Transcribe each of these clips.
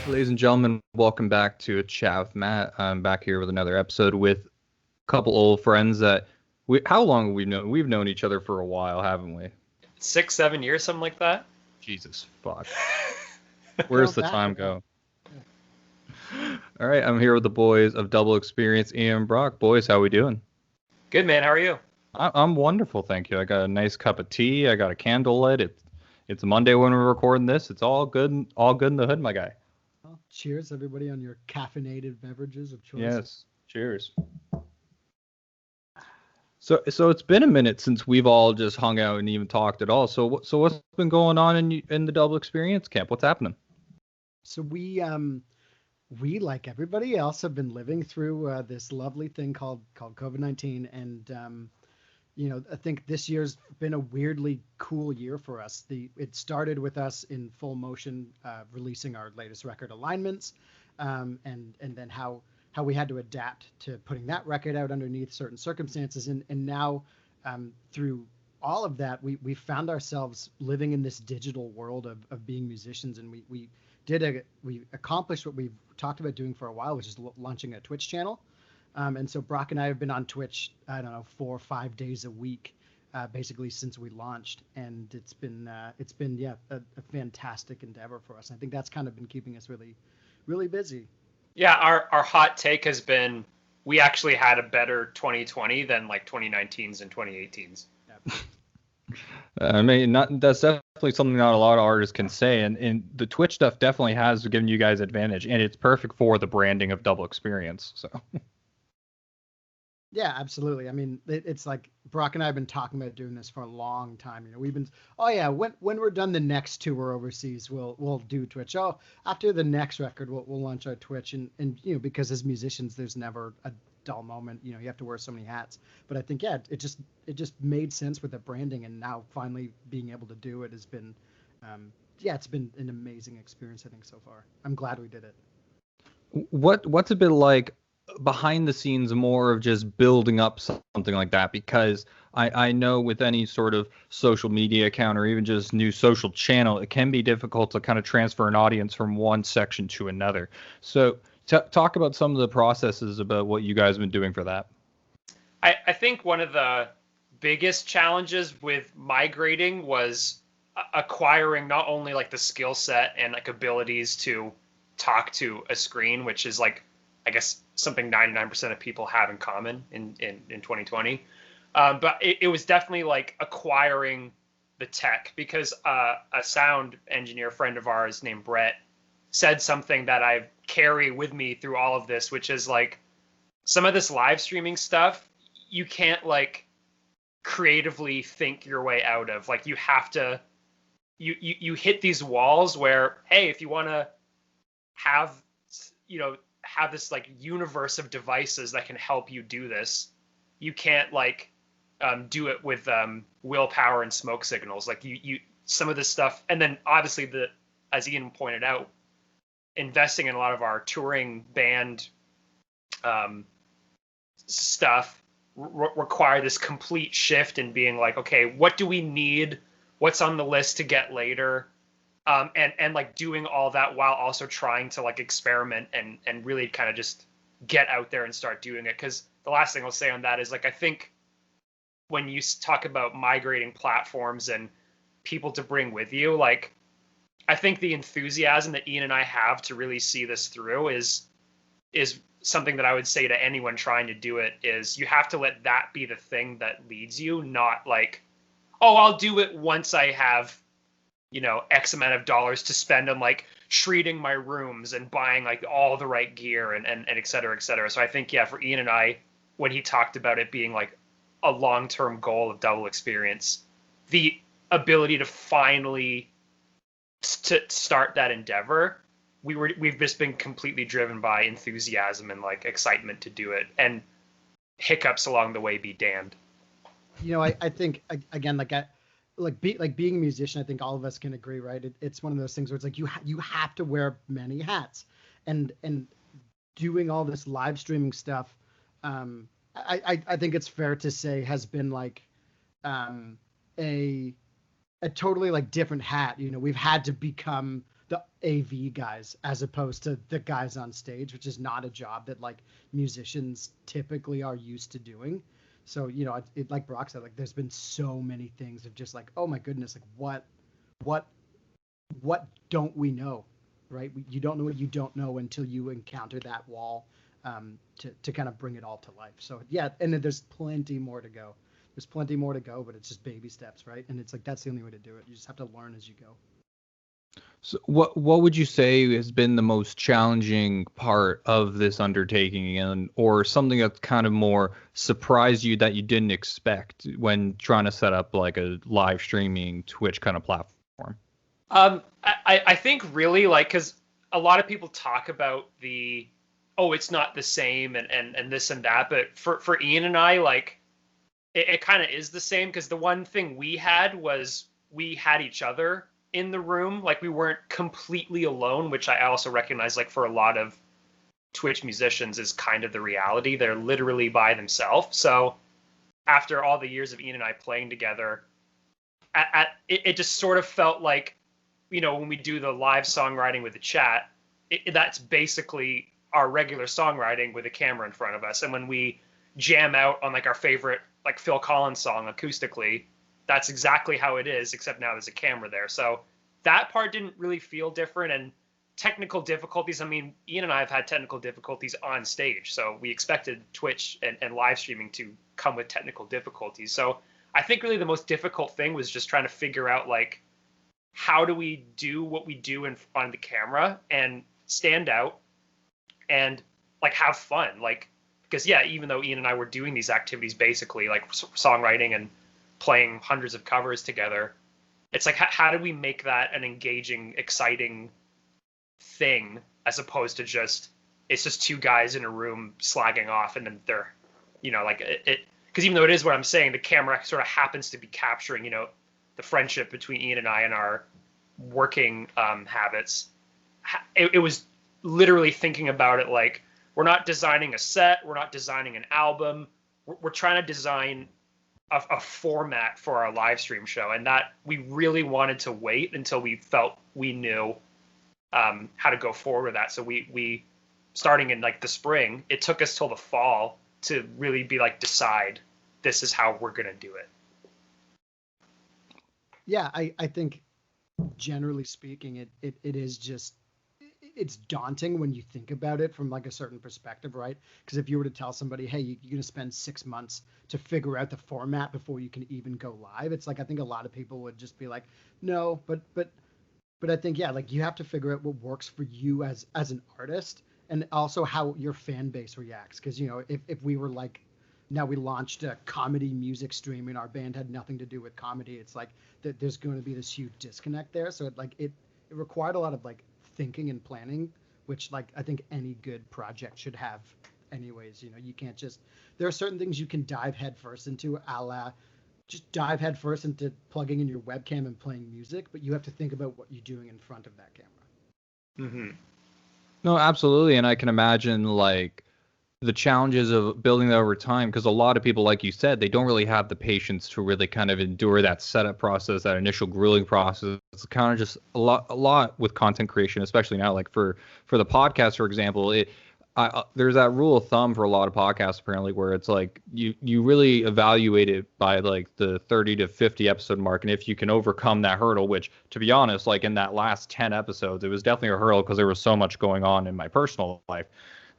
Ladies and gentlemen, welcome back to a chat with Matt. I'm back here with another episode with a couple old friends that how long have we known? We've known each other for a while, haven't we? 6-7 years, something like that. Jesus fuck. Where's the time go? All right, I'm here with the boys of Double Experience, Ian and Brock. Boys, how we doing? Good, man. How are you? I'm wonderful, thank you. I got a nice cup of tea. I got a candle lit. It's Monday when we're recording this. It's all good in the hood, my guy. Well, cheers, everybody, on your caffeinated beverages of choice. Yes, cheers. So it's been a minute since we've all just hung out and even talked at all. So what's been going on in the Double Experience camp? What's happening? So we like everybody else have been living through this lovely thing called COVID-19, and I think this year's been a weirdly cool year for us. It started with us in full motion releasing our latest record, Alignments, and then how we had to adapt to putting that record out underneath certain circumstances, and now through all of that we found ourselves living in this digital world of being musicians, and we accomplished what we've talked about doing for a while, which is launching a Twitch channel. And so Brock and I have been on Twitch, I don't know, 4 or 5 days a week, basically since we launched. And it's been a fantastic endeavor for us. I think that's kind of been keeping us really, really busy. Yeah, our hot take has been we actually had a better 2020 than like 2019s and 2018s. Yeah. I mean, that's definitely something not a lot of artists can say, and the Twitch stuff definitely has given you guys advantage, and it's perfect for the branding of Double Experience. So. Yeah, absolutely. I mean, it's like Brock and I have been talking about doing this for a long time. We've been, when we're done the next tour overseas, we'll do Twitch. Oh, after the next record, we'll launch our Twitch, and because as musicians, there's never a dull moment. You have to wear so many hats. But I think it just made sense with the branding, and now finally being able to do it has been, it's been an amazing experience, I think, so far. I'm glad we did it. What's it been like behind the scenes, more of just building up something like that? Because I know with any sort of social media account or even just new social channel, it can be difficult to kind of transfer an audience from one section to another. So talk about some of the processes about what you guys have been doing for that. I think one of the biggest challenges with migrating was acquiring not only like the skill set and like abilities to talk to a screen, which is like, I guess, something 99% of people have in common in 2020. But it was definitely like acquiring the tech, because a sound engineer friend of ours named Brett said something that I carry with me through all of this, which is like some of this live streaming stuff, you can't like creatively think your way out of. Like you have to, you hit these walls where, hey, if you want to have this like universe of devices that can help you do this, you can't like do it with willpower and smoke signals. Like you some of this stuff, and then obviously as Ian pointed out, investing in a lot of our touring band stuff require this complete shift in being like, okay, what do we need? What's on the list to get later? And like doing all that while also trying to like experiment and really kind of just get out there and start doing it. Because the last thing I'll say on that is, like, I think when you talk about migrating platforms and people to bring with you, like, I think the enthusiasm that Ian and I have to really see this through is something that I would say to anyone trying to do it, is you have to let that be the thing that leads you, not like, oh, I'll do it once I have, X amount of dollars to spend on like treating my rooms and buying like all the right gear and et cetera, et cetera. So I think, for Ian and I, when he talked about it being like a long-term goal of Double Experience, the ability to finally to start that endeavor, we've just been completely driven by enthusiasm and like excitement to do it, and hiccups along the way be damned. I think, again, being a musician, I think all of us can agree, right? It's one of those things where it's like you have to wear many hats, and doing all this live streaming stuff, I think it's fair to say has been like a totally like different hat. We've had to become the AV guys as opposed to the guys on stage, which is not a job that like musicians typically are used to doing. So, you know, it like Brock said, like there's been so many things of just like, oh my goodness, like what don't we know, right? You don't know what you don't know until you encounter that wall, to kind of bring it all to life. So yeah, and then there's plenty more to go. There's plenty more to go, but it's just baby steps, right? And it's like that's the only way to do it. You just have to learn as you go. So what would you say has been the most challenging part of this undertaking, and or something that kind of more surprised you that you didn't expect when trying to set up like a live streaming Twitch kind of platform? I think really like, because a lot of people talk about the, oh, it's not the same and this and that, but for Ian and I, like it kind of is the same, because the one thing we had was we had each other in the room. Like we weren't completely alone, which I also recognize, like for a lot of Twitch musicians is kind of the reality. They're literally by themselves. So after all the years of Ian and I playing together, it just sort of felt like, you know, when we do the live songwriting with the chat, that's basically our regular songwriting with a camera in front of us. And when we jam out on like our favorite like Phil Collins song acoustically, that's exactly how it is, except now there's a camera there. So that part didn't really feel different. And technical difficulties, I mean, Ian and I have had technical difficulties on stage, so we expected Twitch and live streaming to come with technical difficulties. So I think really the most difficult thing was just trying to figure out like, how do we do what we do in front of the camera and stand out and like have fun? Like, because yeah, even though Ian and I were doing these activities basically like songwriting and playing hundreds of covers together, it's like how do we make that an engaging, exciting thing as opposed to just it's just two guys in a room slagging off, and then they're, you know, like it because even though it is what I'm saying, the camera sort of happens to be capturing, you know, the friendship between Ian and I and our working habits. It was literally thinking about it like, we're not designing a set, we're not designing an album, we're trying to design a format for our live stream show, and that we really wanted to wait until we felt we knew how to go forward with that. So we starting in like the spring, it took us till the fall to really be like, decide this is how we're gonna do it. Yeah, I think generally speaking, it is just, it's daunting when you think about it from like a certain perspective, right? Because if you were to tell somebody, hey, you're going to spend 6 months to figure out the format before you can even go live, it's like, I think a lot of people would just be like, no, but I think, yeah, like you have to figure out what works for you as an artist, and also how your fan base reacts. Because, you know, if we were like, now we launched a comedy music stream and our band had nothing to do with comedy, it's like there's going to be this huge disconnect there. So it required a lot of like thinking and planning, which like I think any good project should have anyways. You know, you can't just, there are certain things you can dive headfirst into, a la just dive headfirst into plugging in your webcam and playing music, but you have to think about what you're doing in front of that camera. Mm-hmm. No, absolutely. And I can imagine like the challenges of building that over time, because a lot of people, like you said, they don't really have the patience to really kind of endure that setup process, that initial grueling process. It's kind of just a lot with content creation, especially now, like for the podcast, for example, there's that rule of thumb for a lot of podcasts apparently, where it's like you really evaluate it by like the 30 to 50 episode mark, and if you can overcome that hurdle, which to be honest, like in that last 10 episodes, it was definitely a hurdle because there was so much going on in my personal life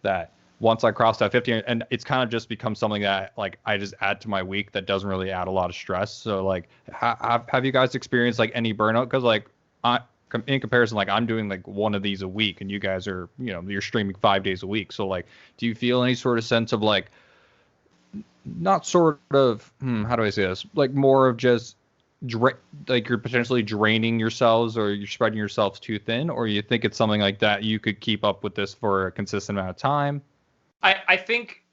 that once I crossed that 50, and it's kind of just become something that like I just add to my week that doesn't really add a lot of stress. So like, have you guys experienced like any burnout? Because like in comparison, like I'm doing like one of these a week, and you guys are, you know, you're streaming 5 days a week. So like, do you feel any sort of sense of like, not sort of, how do I say this? Like more of just like you're potentially draining yourselves, or you're spreading yourselves too thin, or you think it's something like that you could keep up with this for a consistent amount of time? I think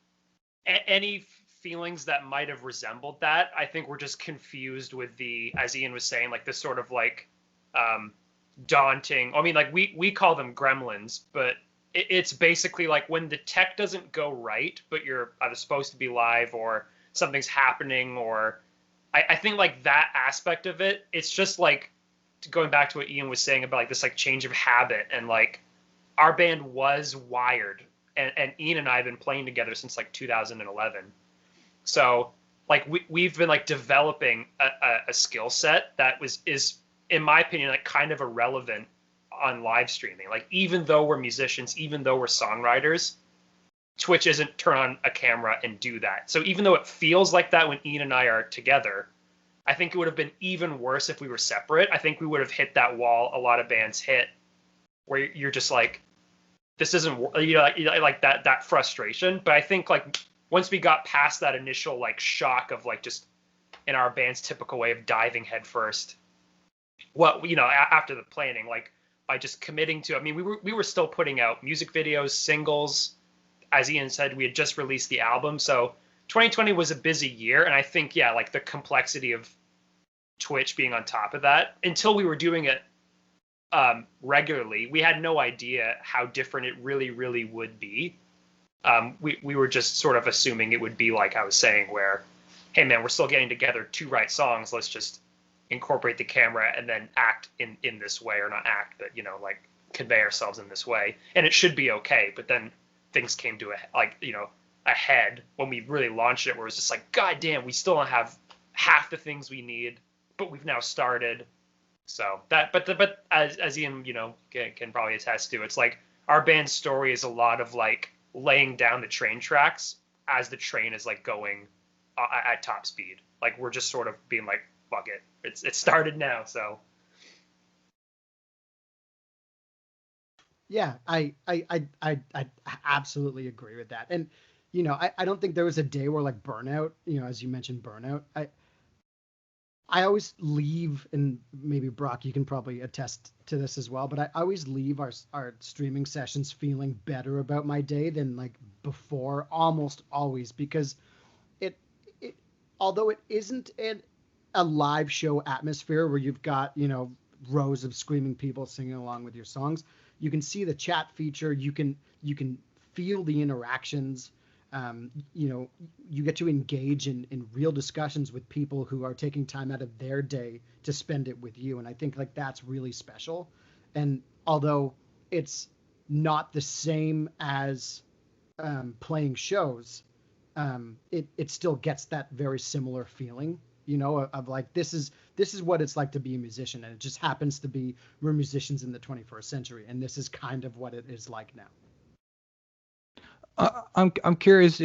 any feelings that might have resembled that, I think we're just confused with the, as Ian was saying, like this sort of like daunting, I mean, like we call them gremlins, but it's basically like when the tech doesn't go right, but you're either supposed to be live or something's happening, or I think like that aspect of it, it's just like going back to what Ian was saying about like this like change of habit, and like our band was wired, and Ian and I have been playing together since like 2011. So like we've been like developing a skill set that is in my opinion like kind of irrelevant on live streaming. Like even though we're musicians, even though we're songwriters, Twitch isn't turn on a camera and do that. So even though it feels like that when Ian and I are together, I think it would have been even worse if we were separate. I think we would have hit that wall a lot of bands hit, where you're just like, this isn't, like that frustration. But I think like once we got past that initial like shock of like just in our band's typical way of diving headfirst, after the planning, like by just committing to, I mean, we were still putting out music videos, singles. As Ian said, we had just released the album, so 2020 was a busy year, and I think, yeah, like the complexity of Twitch being on top of that, until we were doing it regularly, we had no idea how different it really, really would be. We were just sort of assuming it would be like I was saying, where, hey man, we're still getting together to write songs, let's just incorporate the camera and then act in this way, or not act, but like convey ourselves in this way, and it should be okay. But then things came to a head when we really launched it, where it was just like, God damn, we still don't have half the things we need, but we've now started. So that, but as Ian, can probably attest to, it's like our band's story is a lot of like laying down the train tracks as the train is like going at top speed. Like we're just sort of being like, fuck it, it started now. So. Yeah, I absolutely agree with that. And, I don't think there was a day where like burnout, as you mentioned, burnout. I always leave, and maybe Brock, you can probably attest to this as well, but I always leave our streaming sessions feeling better about my day than like before, almost always, because it although it isn't a live show atmosphere where you've got, rows of screaming people singing along with your songs, you can see the chat feature, you can feel the interactions, you get to engage in real discussions with people who are taking time out of their day to spend it with you. And I think like that's really special. And although it's not the same as playing shows, it still gets that very similar feeling, of like, this is what it's like to be a musician, and it just happens to be we're musicians in the 21st century, and this is kind of what it is like now. I'm curious,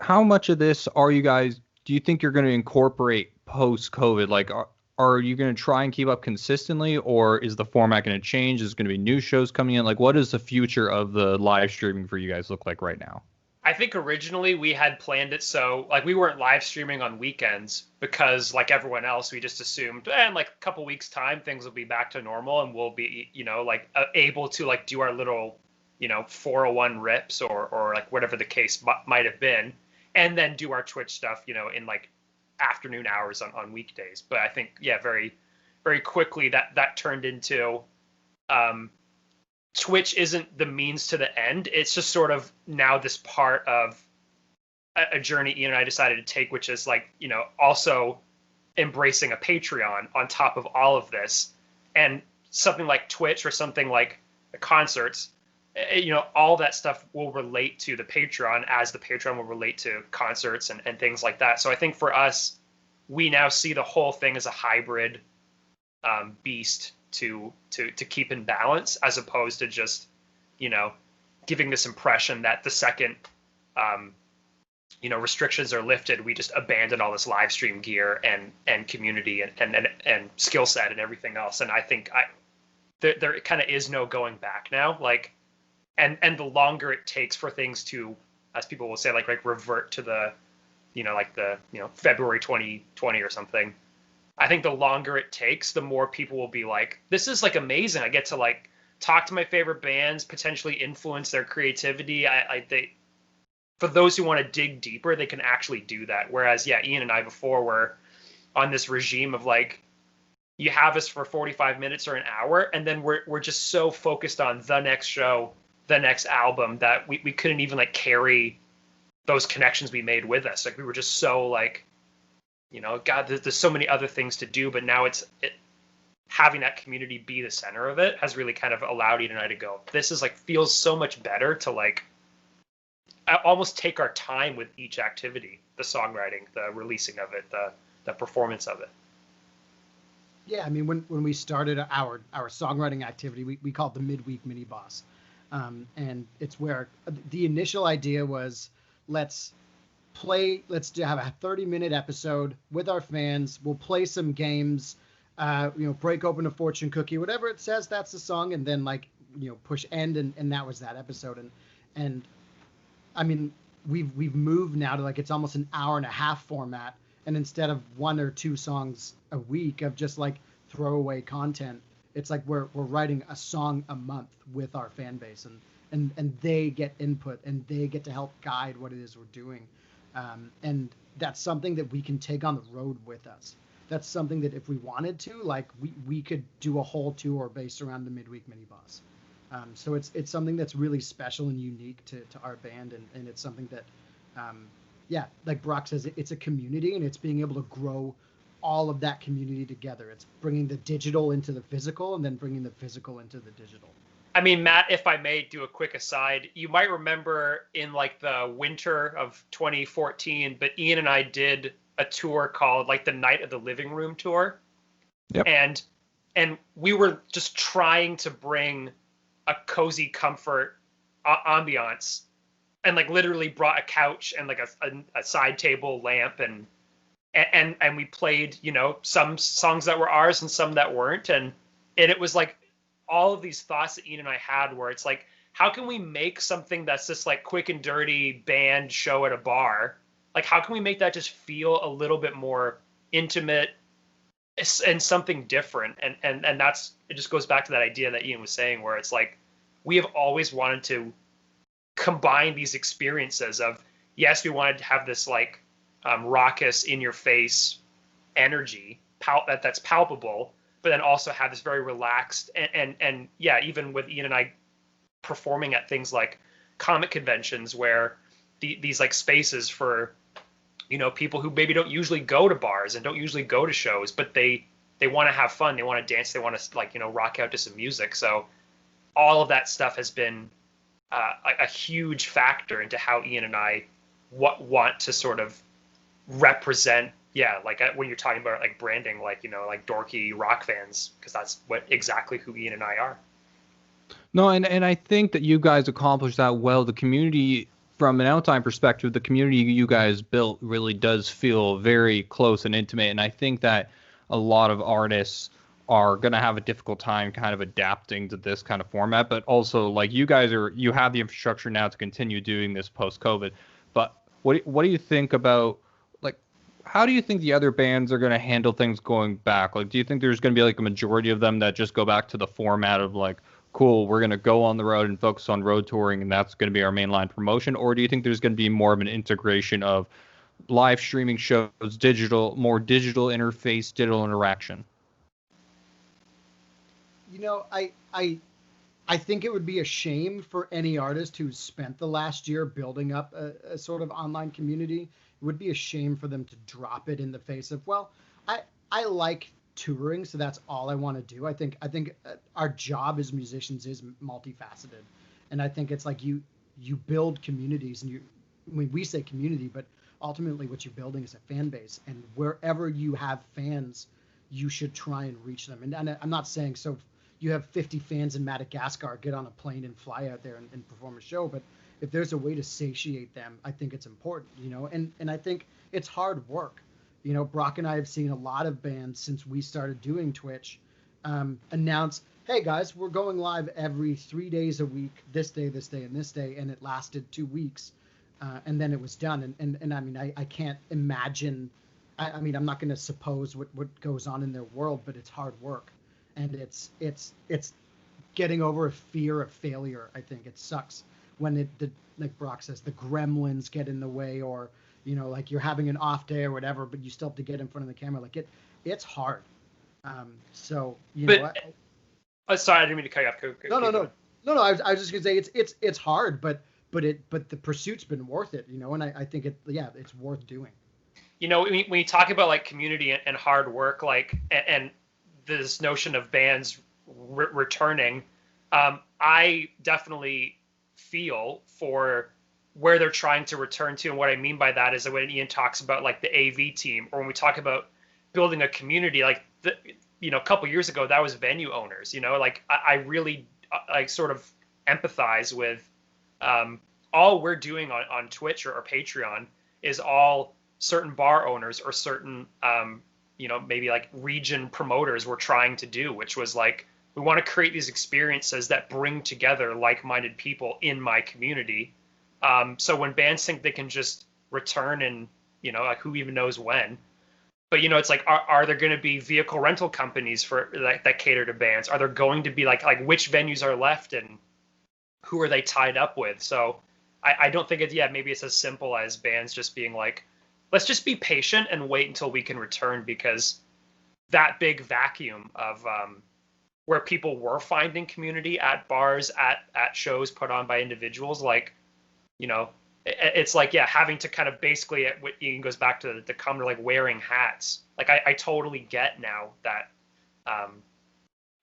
how much of this do you think you're going to incorporate post-COVID? Like, are you going to try and keep up consistently, or is the format going to change? Is going to be new shows coming in? Like, what does the future of the live streaming for you guys look like right now? I think originally we had planned it so like we weren't live streaming on weekends, because like everyone else, we just assumed in like a couple weeks time things will be back to normal and we'll be like able to like do our little 401 rips or like whatever the case might have been, and then do our Twitch stuff in like afternoon hours on weekdays. But I think very, very quickly that turned into Twitch isn't the means to the end. It's just sort of now this part of a journey Ian and I decided to take, which is like, also embracing a Patreon on top of all of this. And something like Twitch or something like the concerts, all that stuff will relate to the Patreon, as the Patreon will relate to concerts and things like that. So I think for us, we now see the whole thing as a hybrid beast to keep in balance, as opposed to just giving this impression that the second restrictions are lifted, we just abandon all this live stream gear and community and skill set and everything else. And I think there kind of is no going back now. Like, and the longer it takes for things to, as people will say, like revert to the February 2020 or something, I think the longer it takes, the more people will be like, this is like amazing. I get to like talk to my favorite bands, potentially influence their creativity. For those who want to dig deeper, they can actually do that. Whereas, yeah, Ian and I before were on this regime of like, you have us for 45 minutes or an hour, and then we're just so focused on the next show, the next album, that we couldn't even like carry those connections we made with us. Like we were just so like, God, there's so many other things to do, but now having that community be the center of it has really kind of allowed Ian and I to go, this is like feels so much better to like almost take our time with each activity, the songwriting, the releasing of it, the performance of it. Yeah, I mean, when we started our songwriting activity, we called it the midweek mini boss, and it's where the initial idea was, let's have a 30-minute episode with our fans. We'll play some games, break open a fortune cookie, whatever it says, that's the song, and then push end, and that was that episode. And I mean, we've moved now to like it's almost an hour and a half format. And instead of 1 or 2 songs a week of just like throwaway content, it's like we're writing a song a month with our fan base, and they get input and they get to help guide what it is we're doing. And that's something that we can take on the road with us. That's something that if we wanted to, like we could do a whole tour based around the midweek mini boss. So it's something that's really special and unique to our band, and it's something that like Brock says, it's a community, and it's being able to grow all of that community together. It's bringing the digital into the physical, and then bringing the physical into the digital. I mean, Matt, if I may do a quick aside, you might remember in like the winter of 2014, but Ian and I did a tour called like the Night of the Living Room tour. Yep. And we were just trying to bring a cozy comfort ambiance, and like literally brought a couch and like a side table lamp, and we played, some songs that were ours and some that weren't, and it was like all of these thoughts that Ian and I had, where it's like, how can we make something that's just like quick and dirty band show at a bar, like how can we make that just feel a little bit more intimate and something different, and that's, it just goes back to that idea that Ian was saying, where it's like we have always wanted to combine these experiences of, yes, we wanted to have this like raucous, in your face energy that's palpable, but then also have this very relaxed and yeah, even with Ian and I performing at things like comic conventions, where these like spaces for people who maybe don't usually go to bars and don't usually go to shows, but they want to have fun, they want to dance, they want to like rock out to some music. So all of that stuff has been a huge factor into how Ian and I want to sort of represent, like when you're talking about like branding, like like dorky rock fans, because that's exactly who Ian and I are. No, and I think that you guys accomplished that well. The community, from an outside perspective, the community you guys built really does feel very close and intimate, and I think that a lot of artists are going to have a difficult time kind of adapting to this kind of format. But also, like, you have the infrastructure now to continue doing this post-COVID. But what do you think about, like, how do you think the other bands are going to handle things going back? Like, do you think there's going to be like a majority of them that just go back to the format of like, cool, we're going to go on the road and focus on road touring, and that's going to be our mainline promotion? Or do you think there's going to be more of an integration of live streaming shows, more digital interface, digital interaction? I think it would be a shame for any artist who's spent the last year building up a sort of online community. It would be a shame for them to drop it in the face of, well, I like touring, so that's all I want to do. I think our job as musicians is multifaceted, and I think it's like you build communities, and we say community, but ultimately what you're building is a fan base, and wherever you have fans, you should try and reach them. And I'm not saying, so you have 50 fans in Madagascar, get on a plane and fly out there and perform a show, but if there's a way to satiate them, I think it's important, and I think it's hard work. Brock and I have seen a lot of bands since we started doing Twitch announce, hey guys, we're going live every 3 days a week, this day, and this day, and it lasted 2 weeks, and then it was done. And I mean, I can't imagine, I mean, I'm not going to suppose what goes on in their world, but it's hard work, and it's getting over a fear of failure. I think it sucks when like Brock says, the gremlins get in the way, or like you're having an off day or whatever, but you still have to get in front of the camera. Like it's hard. So know. Sorry, I didn't mean to cut you off. No. I was just gonna say it's hard, but the pursuit's been worth it. And I think it's worth doing. When you talk about like community and hard work, like and this notion of bands returning, I definitely feel for where they're trying to return to. And what I mean by that is that when Ian talks about like the AV team, or when we talk about building a community, like a couple years ago, that was venue owners, like I really like sort of empathize with all we're doing on Twitch or Patreon is all certain bar owners or certain, maybe like region promoters were trying to do, which was like, we want to create these experiences that bring together like-minded people in my community. So when bands think they can just return and, like who even knows when, but it's like, are there going to be vehicle rental companies for that cater to bands? Are there going to be like which venues are left and who are they tied up with? So I don't think maybe it's as simple as bands just being like, let's just be patient and wait until we can return, because that big vacuum of where people were finding community at bars, at shows put on by individuals, like, it's like, having to kind of basically, what Ian goes back to the comment of like wearing hats. Like I totally get now that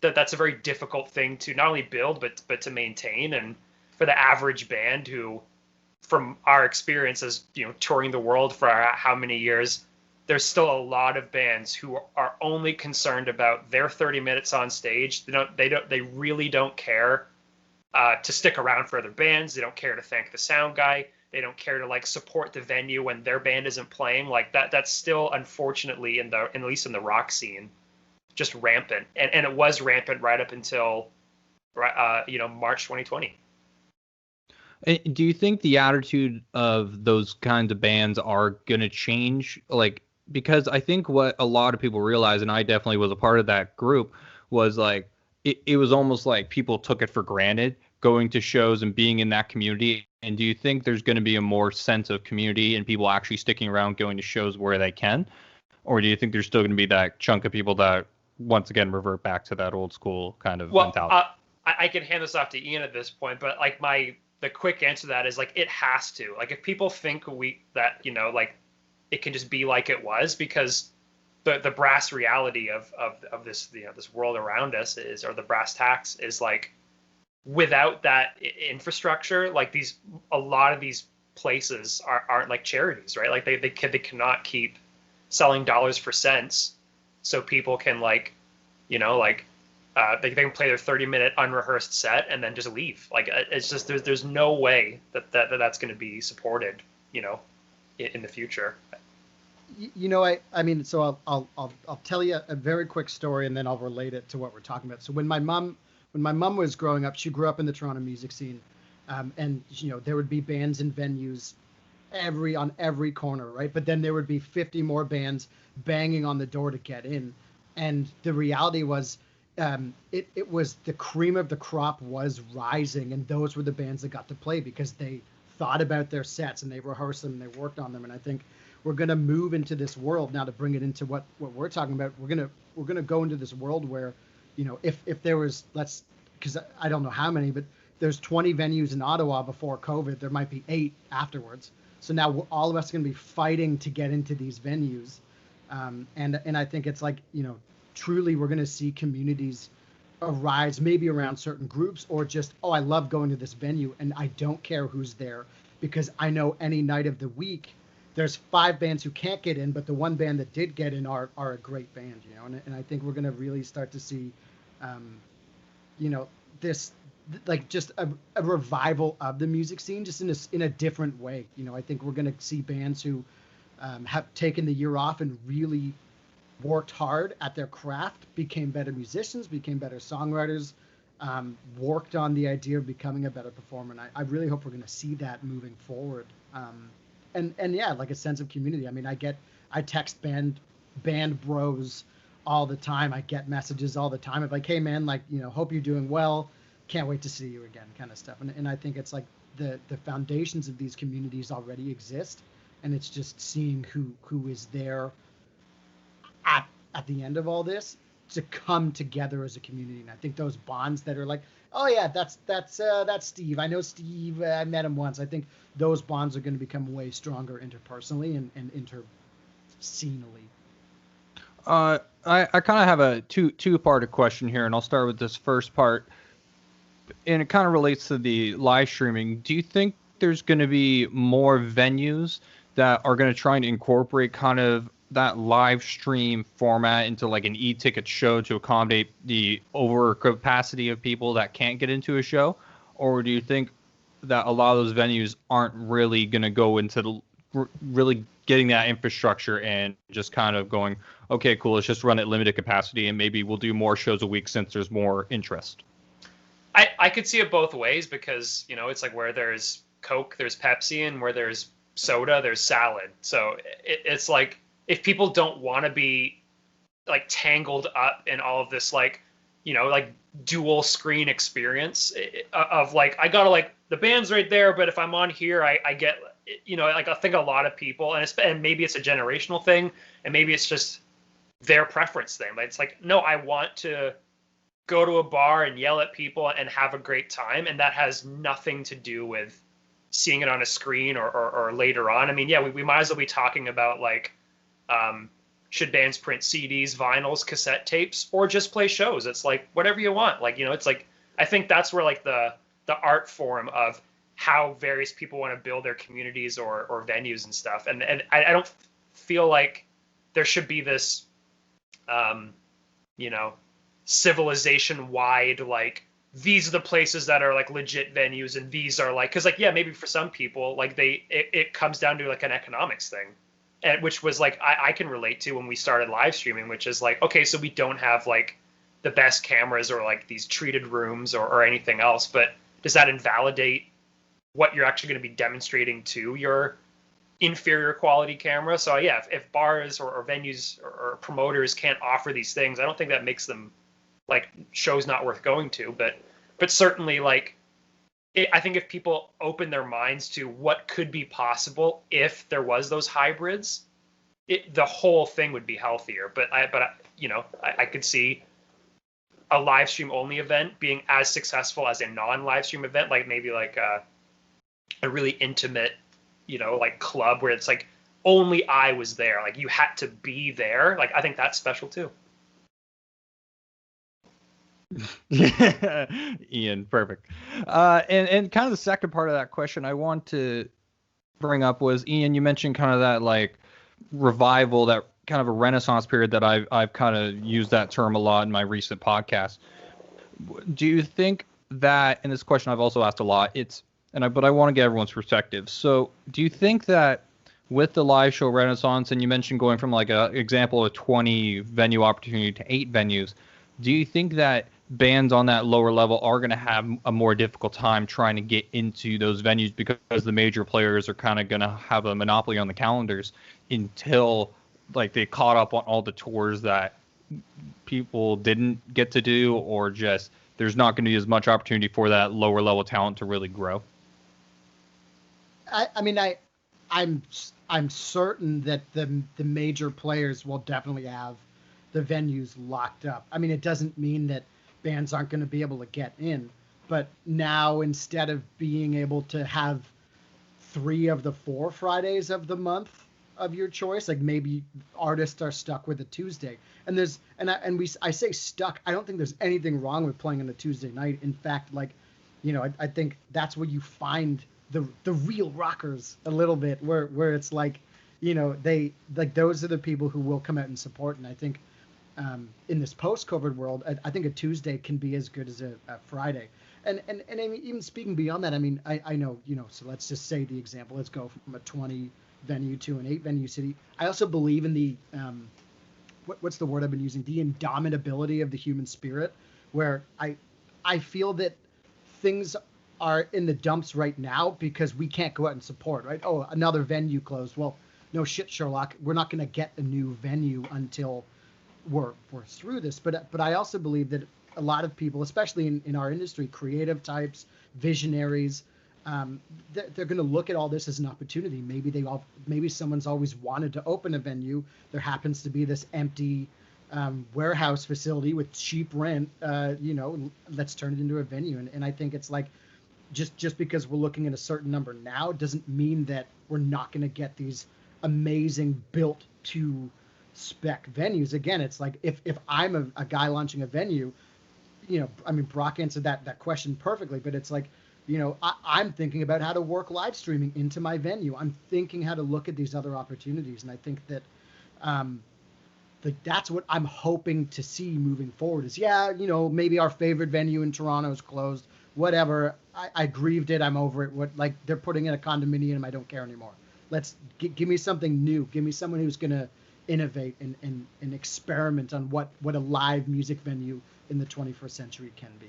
that's a very difficult thing to not only build but to maintain. And for the average band who, from our experiences, touring the world for how many years, there's still a lot of bands who are only concerned about their 30 minutes on stage. They really don't care to stick around for other bands. They don't care to thank the sound guy. They don't care to like support the venue when their band isn't playing. Like that's still, unfortunately, at least in the rock scene, just rampant. And it was rampant right up until March 2020. Do you think the attitude of those kinds of bands are going to change? Like, because I think what a lot of people realize, and I definitely was a part of that group, was like, it was almost like people took it for granted going to shows and being in that community. And do you think there's going to be a more sense of community and people actually sticking around going to shows where they can? Or do you think there's still going to be that chunk of people that once again revert back to that old school kind of mentality? I can hand this off to Ian at this point, but like the quick answer to that is like, it has to. Like, if people think that like it can just be like it was, because the brass reality of this this world around us is, or the brass tacks is, like, without that infrastructure, like a lot of these places aren't like charities, right? Like they cannot keep selling dollars for cents, so people can like they can play their 30-minute unrehearsed set and then just leave. Like, it's just there's no way that's going to be supported, in the future. I mean, so I'll tell you a very quick story, and then I'll relate it to what we're talking about. So when my mom was growing up, she grew up in the Toronto music scene, and there would be bands and venues on every corner, right? But then there would be 50 more bands banging on the door to get in, and the reality was, it was the cream of the crop was rising, and those were the bands that got to play because they thought about their sets and they rehearsed them and they worked on them. And I think we're going to move into this world now, to bring it into what we're talking about. We're going to go into this world where, if there was, because I don't know how many, but there's 20 venues in Ottawa before COVID, there might be 8 afterwards. So now all of us are going to be fighting to get into these venues. And I think it's like, truly we're going to see communities arise, maybe around certain groups, or just, I love going to this venue and I don't care who's there, because I know any night of the week there's 5 bands who can't get in, but the one band that did get in are a great band, and I think we're going to really start to see this, like, just a revival of the music scene, just in a different way. I think we're going to see bands who have taken the year off and really worked hard at their craft, became better musicians, became better songwriters, worked on the idea of becoming a better performer. And I really hope we're going to see that moving forward. And yeah, like a sense of community. I mean, I text band bros all the time. I get messages all the time of like, hey man, like, hope you're doing well. Can't wait to see you again, kind of stuff. And I think it's like the foundations of these communities already exist, and it's just seeing who is there at the end of all this to come together as a community. And I think those bonds that are like, oh yeah, that's Steve. I know Steve. I met him once. I think those bonds are going to become way stronger interpersonally and interscenally. I kind of have a two-part question here, and I'll start with this first part, and it kind of relates to the live streaming. Do you think there's going to be more venues that are going to try and incorporate kind of that live stream format into like an e-ticket show to accommodate the overcapacity of people that can't get into a show? Or do you think that a lot of those venues aren't really going to go into really getting that infrastructure and just kind of going, okay, cool, let's just run at limited capacity and maybe we'll do more shows a week since there's more interest? I could see it both ways because, it's like where there's Coke, there's Pepsi, and where there's soda, there's salad. So it's like if people don't want to be like tangled up in all of this, like, like dual screen experience of like, I gotta like the band's right there, but if I'm on here, I get, like I think a lot of people, and maybe it's a generational thing, and maybe it's just their preference thing. But it's like, no, I want to go to a bar and yell at people and have a great time, and that has nothing to do with seeing it on a screen or later on. I mean, yeah, we might as well be talking about like, should bands print CDs, vinyls, cassette tapes, or just play shows? It's like whatever you want. Like, it's like I think that's where like the art form of how various people want to build their communities or venues and stuff. And I don't feel like there should be this, civilization wide, like these are the places that are like legit venues and these are like, because like, yeah, maybe for some people like it comes down to like an economics thing, and which was like I can relate to when we started live streaming, which is like, okay, so we don't have like the best cameras or like these treated rooms or anything else, but does that invalidate what you're actually going to be demonstrating to your inferior quality camera? So yeah, if bars or venues or promoters can't offer these things, I don't think that makes them like shows not worth going to. But certainly like I think if people open their minds to what could be possible if there was those hybrids, the whole thing would be healthier. But I could see a live stream only event being as successful as a non-live stream event, like maybe like a really intimate, like club where it's like only I was there, like you had to be there. Like I think that's special too. Ian, perfect. And kind of the second part of that question I want to bring up was, Ian, you mentioned kind of that like revival, that kind of a renaissance period that I've kind of used that term a lot in my recent podcast. Do you think that, and this question I've also asked a lot, but I want to get everyone's perspective. So do you think that with the live show renaissance, and you mentioned going from like a example of a 20 venue opportunity to 8 venues, do you think that bands on that lower level are going to have a more difficult time trying to get into those venues because the major players are kind of going to have a monopoly on the calendars until like they caught up on all the tours that people didn't get to do, or just there's not going to be as much opportunity for that lower level talent to really grow? I'm certain that the major players will definitely have the venues locked up. I mean, it doesn't mean that bands aren't going to be able to get in, but now instead of being able to have 3 of the 4 Fridays of the month of your choice, like maybe artists are stuck with a Tuesday. And I say stuck. I don't think there's anything wrong with playing on a Tuesday night. In fact, like, I think that's where you find the real rockers a little bit, where it's like, they like those are the people who will come out and support. And I think in this post-COVID world, I think a Tuesday can be as good as a Friday. And even speaking beyond that, I mean, I know, so let's just say the example, let's go from a 20 venue to an 8 venue city. I also believe in the, what's the word I've been using? The indomitability of the human spirit, where I feel that things are in the dumps right now because we can't go out and support, right? Oh, another venue closed. Well, no shit, Sherlock. We're not going to get a new venue until we're through this. But I also believe that a lot of people, especially in our industry, creative types, visionaries, they're going to look at all this as an opportunity. Maybe someone's always wanted to open a venue. There happens to be this empty warehouse facility with cheap rent. Let's turn it into a venue. And I think it's like, just because we're looking at a certain number now doesn't mean that we're not going to get these amazing built to spec venues. Again, it's like if I'm a guy launching a venue, I mean, Brock answered that question perfectly, but it's like, I'm thinking about how to work live streaming into my venue. I'm thinking how to look at these other opportunities. And I think that, like, that's what I'm hoping to see moving forward is, maybe our favorite venue in Toronto is closed, whatever. I grieved it. I'm over it. Like, they're putting in a condominium. I don't care anymore. Let's give me something new. Give me someone who's going to innovate and experiment on what a live music venue in the 21st century can be.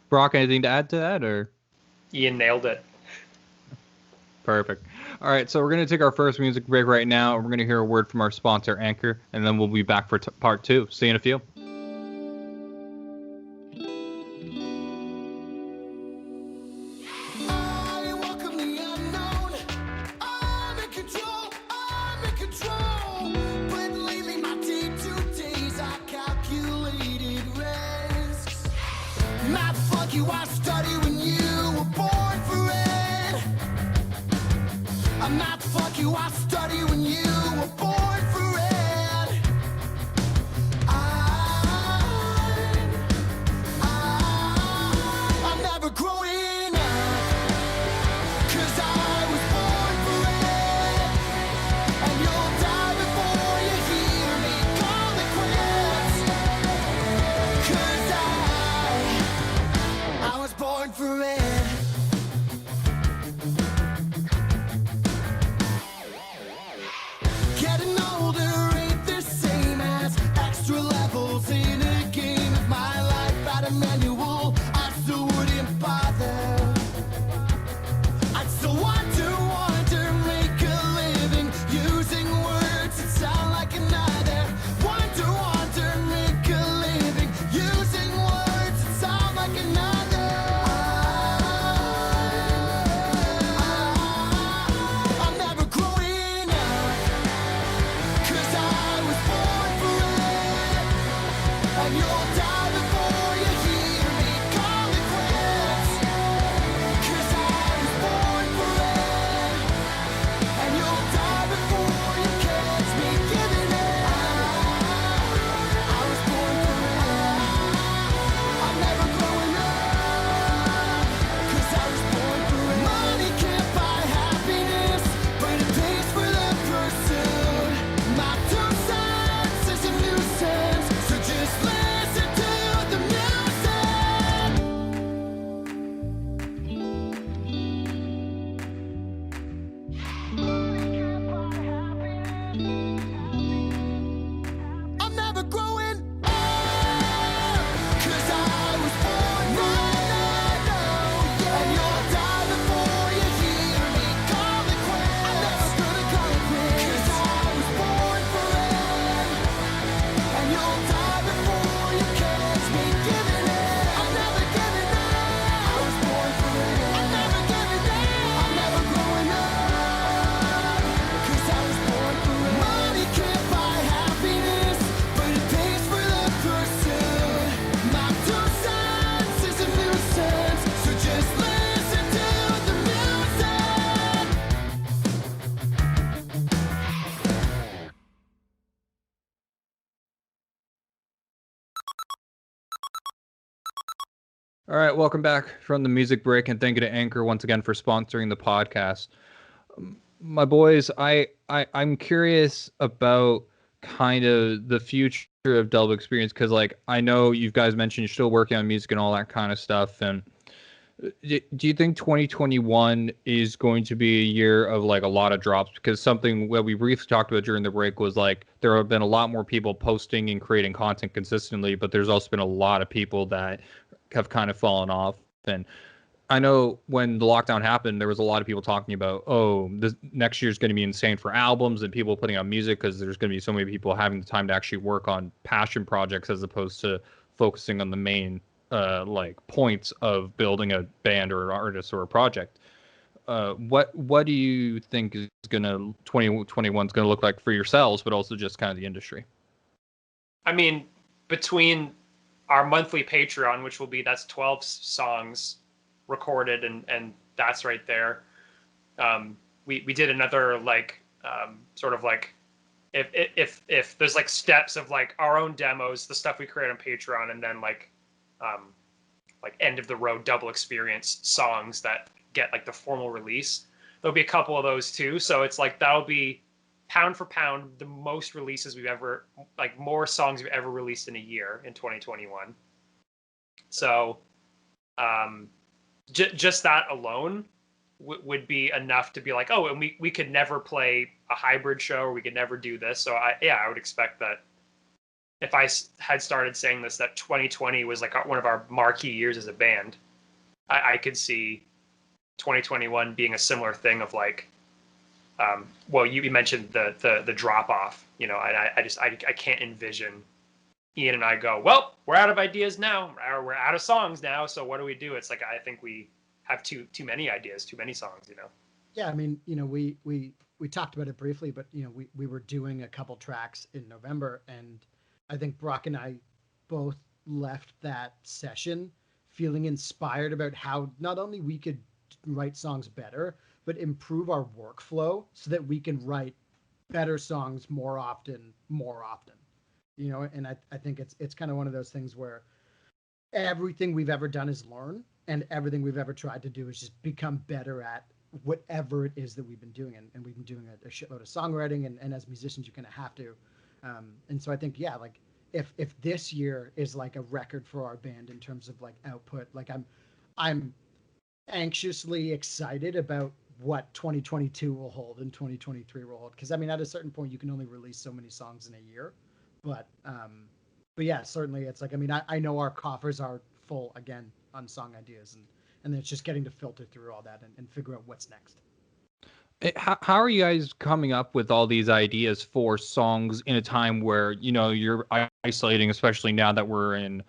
Brock, anything to add to that, or? Ian nailed it. Perfect. All right, so we're going to take our first music break right now, and we're going to hear a word from our sponsor, Anchor, and then we'll be back for part 2. See you in a few. All right, welcome back from the music break, and thank you to Anchor once again for sponsoring the podcast. My boys, I'm curious about kind of the future of Delve Experience, because like I know you guys mentioned you're still working on music and all that kind of stuff, and do you think 2021 is going to be a year of like a lot of drops? Because something that we briefly talked about during the break was like there have been a lot more people posting and creating content consistently, but there's also been a lot of people that have kind of fallen off. And I know when the lockdown happened, there was a lot of people talking about, oh, this next year's going to be insane for albums and people putting out music because there's going to be so many people having the time to actually work on passion projects as opposed to focusing on the main like points of building a band or an artist or a project. What do you think is gonna 2021 is gonna look like for yourselves, but also just kind of the industry? I mean, between our monthly Patreon, which will be that's 12 songs recorded, and that's right there. We did another like Sort of like if there's like steps of like our own demos, the stuff we create on Patreon, and then like end of the road double experience songs that get like the formal release. There'll be a couple of those too. So it's like that'll be pound for pound the most releases we've ever, like more songs we've ever released in a year in 2021. So just that alone would be enough to be like, oh, and we could never play a hybrid show, or we could never do this. So I would expect that if I had started saying this, that 2020 was like one of our marquee years as a band, I could see 2021 being a similar thing of like, well, you mentioned the drop off, you know, and I can't envision Ian and I go, well, we're out of ideas now, or we're out of songs now, so what do we do? It's like I think we have too many ideas, too many songs, you know. Yeah, I mean, you know, we talked about it briefly, but you know, we were doing a couple tracks in November, and I think Brock and I both left that session feeling inspired about how not only we could write songs better, but improve our workflow so that we can write better songs more often. You know, and I think it's kind of one of those things where everything we've ever done is learn, and everything we've ever tried to do is just become better at whatever it is that we've been doing. And we've been doing a shitload of songwriting, and as musicians, you're going to have to. And so I think, yeah, like if this year is like a record for our band in terms of like output, like I'm anxiously excited about what 2022 will hold and 2023 will hold. Because I mean, at a certain point, you can only release so many songs in a year. But yeah, certainly it's like, I mean, I know our coffers are full again on song ideas, and then it's just getting to filter through all that and figure out what's next. How are you guys coming up with all these ideas for songs in a time where, you know, you're isolating, especially now that we're in,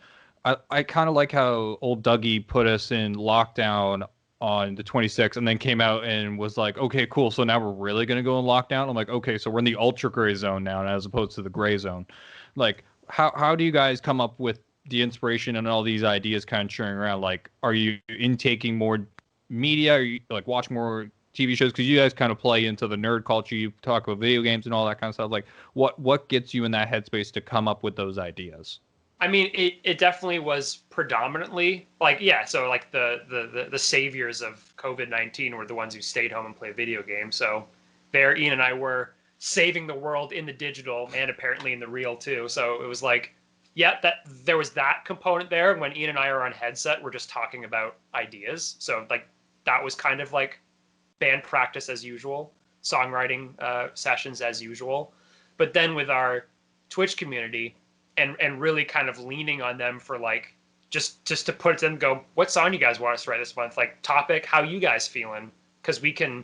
I kind of like how old Dougie put us in lockdown on the 26th and then came out and was like, okay, cool. So now we're really going to go in lockdown. I'm like, okay, so we're in the ultra gray zone now as opposed to the gray zone. Like, how do you guys come up with the inspiration and all these ideas kind of churning around? Like, are you intaking more media? Are you like watch more TV shows? Because you guys kind of play into the nerd culture. You talk about video games and all that kind of stuff. Like, what gets you in that headspace to come up with those ideas? I mean, it definitely was predominantly like, yeah, so like the saviors of COVID-19 were the ones who stayed home and played video games. So there, Ian and I were saving the world in the digital and apparently in the real too. So it was like, yeah, that there was that component there. And when Ian and I are on headset, we're just talking about ideas. So like that was kind of like band practice as usual, songwriting sessions as usual. But then with our Twitch community, and really kind of leaning on them for like just to put it to them, go, what song you guys want us to write this month? Like topic, how you guys feeling? Because we can,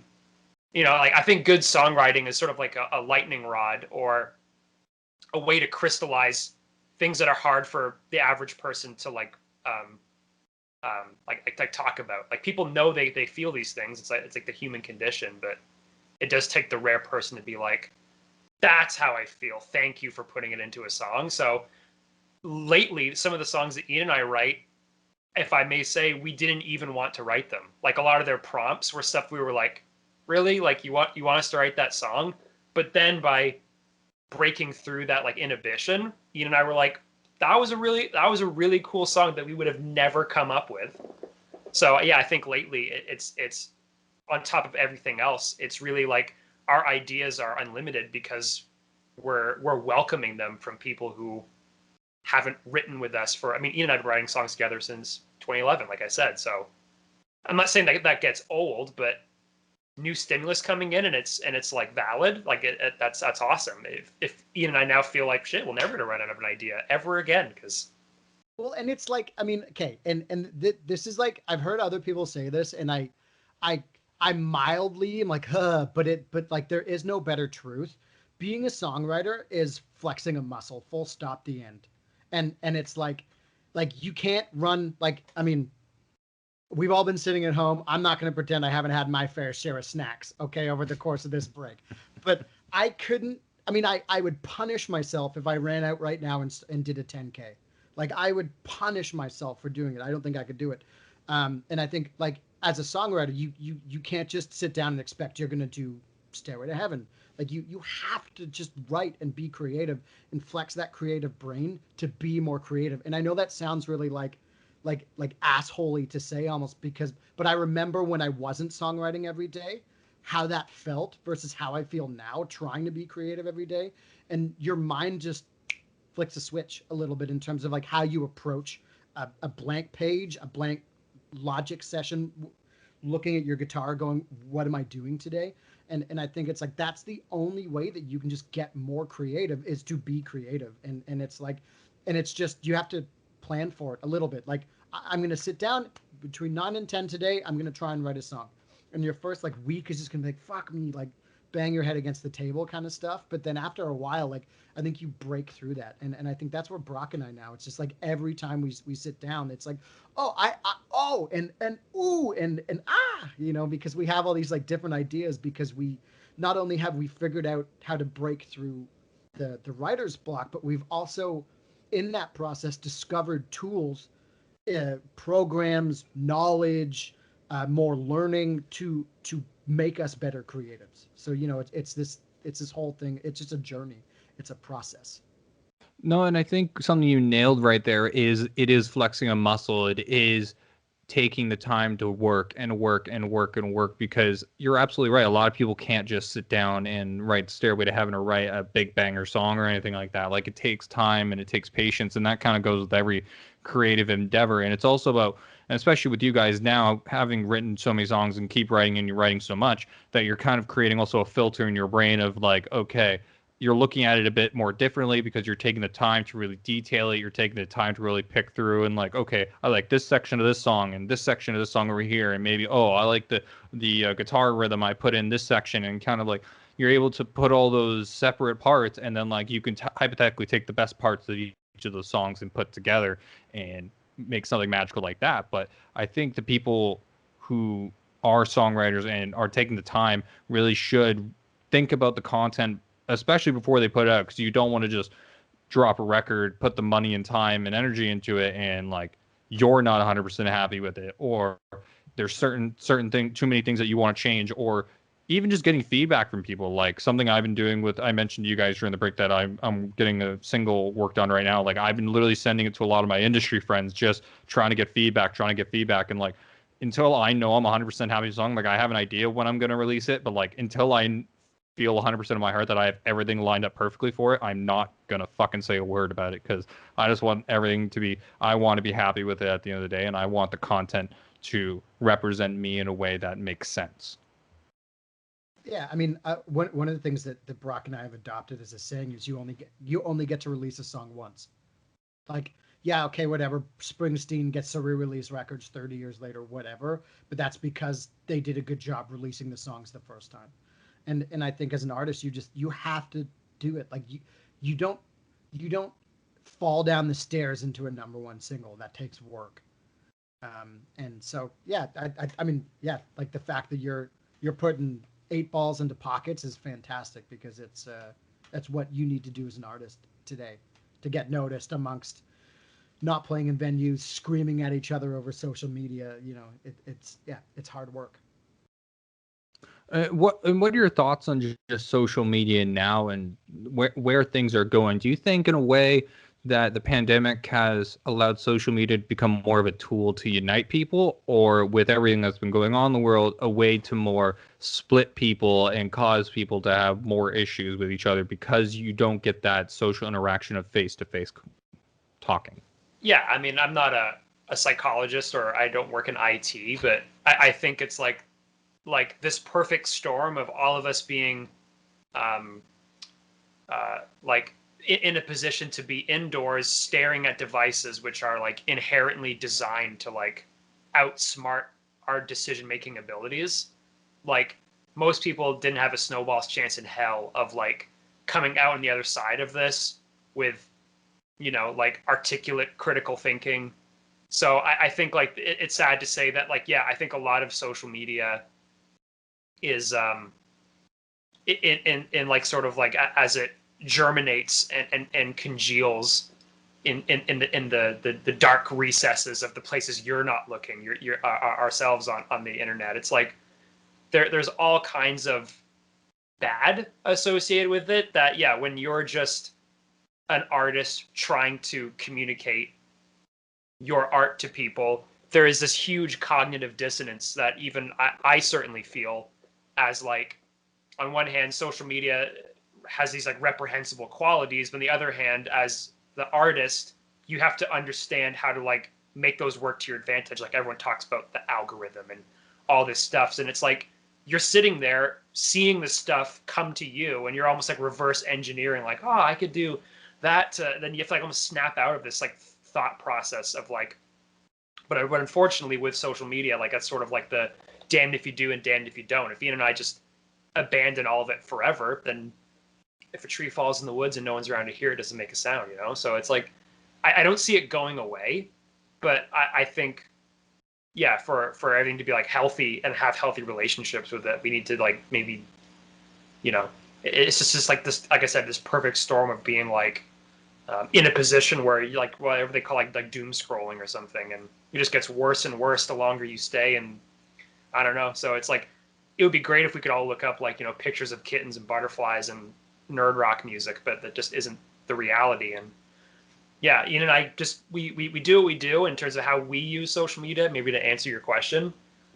you know, like I think good songwriting is sort of like a lightning rod or a way to crystallize things that are hard for the average person to like talk about. Like people know they feel these things. It's like the human condition, but it does take the rare person to be like, that's how I feel. Thank you for putting it into a song. So lately, some of the songs that Ian and I write, if I may say, we didn't even want to write them. Like a lot of their prompts were stuff we were like, really? Like you want us to write that song? But then by breaking through that like inhibition, Ian and I were like, that was a really cool song that we would have never come up with. So yeah, I think lately it's on top of everything else, it's really like our ideas are unlimited because we're welcoming them from people who haven't written with us for, I mean, Ian and I have been writing songs together since 2011, like I said. So I'm not saying that gets old, but new stimulus coming in and it's like valid, like that's awesome. If Ian and I now feel like shit, we'll never run out of an idea ever again, because well, and it's like, I mean, okay, and this is like, I've heard other people say this, and I mildly am like, but like there is no better truth. Being a songwriter is flexing a muscle, full stop, the end. And it's like you can't run, like, I mean, we've all been sitting at home. I'm not going to pretend I haven't had my fair share of snacks, okay, over the course of this break. But I couldn't, I mean, I would punish myself if I ran out right now and did a 10K. Like, I would punish myself for doing it. I don't think I could do it. And I think, like, as a songwriter, you can't just sit down and expect you're going to do Stairway to Heaven. Like you have to just write and be creative and flex that creative brain to be more creative. And I know that sounds really like assholey to say almost, but I remember when I wasn't songwriting every day, how that felt versus how I feel now trying to be creative every day. And your mind just flicks a switch a little bit in terms of like how you approach a blank page, a blank Logic session, looking at your guitar going, what am I doing today? And I think it's like that's the only way that you can just get more creative is to be creative. And it's like, and it's just, you have to plan for it a little bit. Like I'm going to sit down between 9 and 10 today. I'm going to try and write a song. And your first like week is just going to be like, fuck me, like bang your head against the table kind of stuff. But then after a while, like I think you break through that. And I think that's where Brock and I now, it's just like every time we sit down, it's like, oh, oh, and ooh, and ah, you know, because we have all these like different ideas, because we not only have we figured out how to break through the writer's block, but we've also in that process discovered tools, programs, knowledge, more learning to make us better creatives. So, you know, it's this whole thing. It's just a journey. It's a process. No, and I think something you nailed right there is it is flexing a muscle. It is taking the time to work and work and work and work, because you're absolutely right. A lot of people can't just sit down and write Stairway to Heaven or write a big banger song or anything like that. Like it takes time and it takes patience, and that kind of goes with every creative endeavor. And it's also about, and especially with you guys now having written so many songs and keep writing, and you're writing so much that you're kind of creating also a filter in your brain of like, okay, you're looking at it a bit more differently because you're taking the time to really detail it. You're taking the time to really pick through and like, okay, I like this section of this song and this section of this song over here. And maybe, oh, I like the guitar rhythm I put in this section, and kind of like you're able to put all those separate parts. And then like you can hypothetically take the best parts of each of those songs and put together and make something magical like that. But I think the people who are songwriters and are taking the time really should think about the content, especially before they put it out, because you don't want to just drop a record, put the money and time and energy into it, and like you're not 100% happy with it, or there's certain thing, too many things that you want to change, or even just getting feedback from people. Like something I've been doing with, I mentioned to you guys during the break that I'm getting a single worked on right now. Like I've been literally sending it to a lot of my industry friends, just trying to get feedback, and like until I know I'm 100% happy with the song, like I have an idea when I'm going to release it, but like until I feel 100% of my heart that I have everything lined up perfectly for it, I'm not gonna fucking say a word about it, because I just want everything to be, I want to be happy with it at the end of the day, and I want the content to represent me in a way that makes sense. Yeah, I mean, one of the things that Brock and I have adopted as a saying is you only get to release a song once. Like, yeah, okay, whatever. Springsteen gets to re-release records 30 years later, whatever. But that's because they did a good job releasing the songs the first time. And I think as an artist, you have to do it. Like you don't fall down the stairs into a #1 single. That takes work. And so yeah, I mean yeah, like the fact that you're putting 8 balls into pockets is fantastic, because that's what you need to do as an artist today to get noticed amongst not playing in venues, screaming at each other over social media. You know, it's hard work. What are your thoughts on just social media now and where things are going? Do you think in a way that the pandemic has allowed social media to become more of a tool to unite people, or with everything that's been going on in the world, a way to more split people and cause people to have more issues with each other because you don't get that social interaction of face-to-face talking? Yeah, I mean, I'm not a psychologist, or I don't work in IT, but I think it's like this perfect storm of all of us being like in a position to be indoors staring at devices which are like inherently designed to like outsmart our decision making abilities. Like most people didn't have a snowball's chance in hell of like coming out on the other side of this with, you know, like articulate critical thinking. So I think like it's sad to say that, like, yeah, I think a lot of social media is in like sort of like as it germinates and congeals in the dark recesses of the places you're not looking, you're ourselves on the internet. It's like there's all kinds of bad associated with it. That, yeah, when you're just an artist trying to communicate your art to people, there is this huge cognitive dissonance that even I certainly feel, as like, on one hand, social media has these like reprehensible qualities, but on the other hand, as the artist, you have to understand how to like make those work to your advantage. Like everyone talks about the algorithm and all this stuff, and it's like you're sitting there seeing this stuff come to you, and you're almost like reverse engineering, like, oh, I could do that. Then you have to like almost snap out of this like thought process of like, but unfortunately with social media, like that's sort of like the damned if you do and damned if you don't. If Ian and I just abandon all of it forever, then if a tree falls in the woods and no one's around to hear it, doesn't make a sound, you know? So it's like, I don't see it going away, but I think, yeah, for everything to be like healthy and have healthy relationships with it, we need to like maybe, you know, it's just like this, like I said, this perfect storm of being like in a position where you like whatever they call like doom scrolling or something, and it just gets worse and worse the longer you stay. And I don't know. So it's like, it would be great if we could all look up like, you know, pictures of kittens and butterflies and nerd rock music, but that just isn't the reality. And yeah, Ian and I just we do what we do in terms of how we use social media, maybe to answer your question,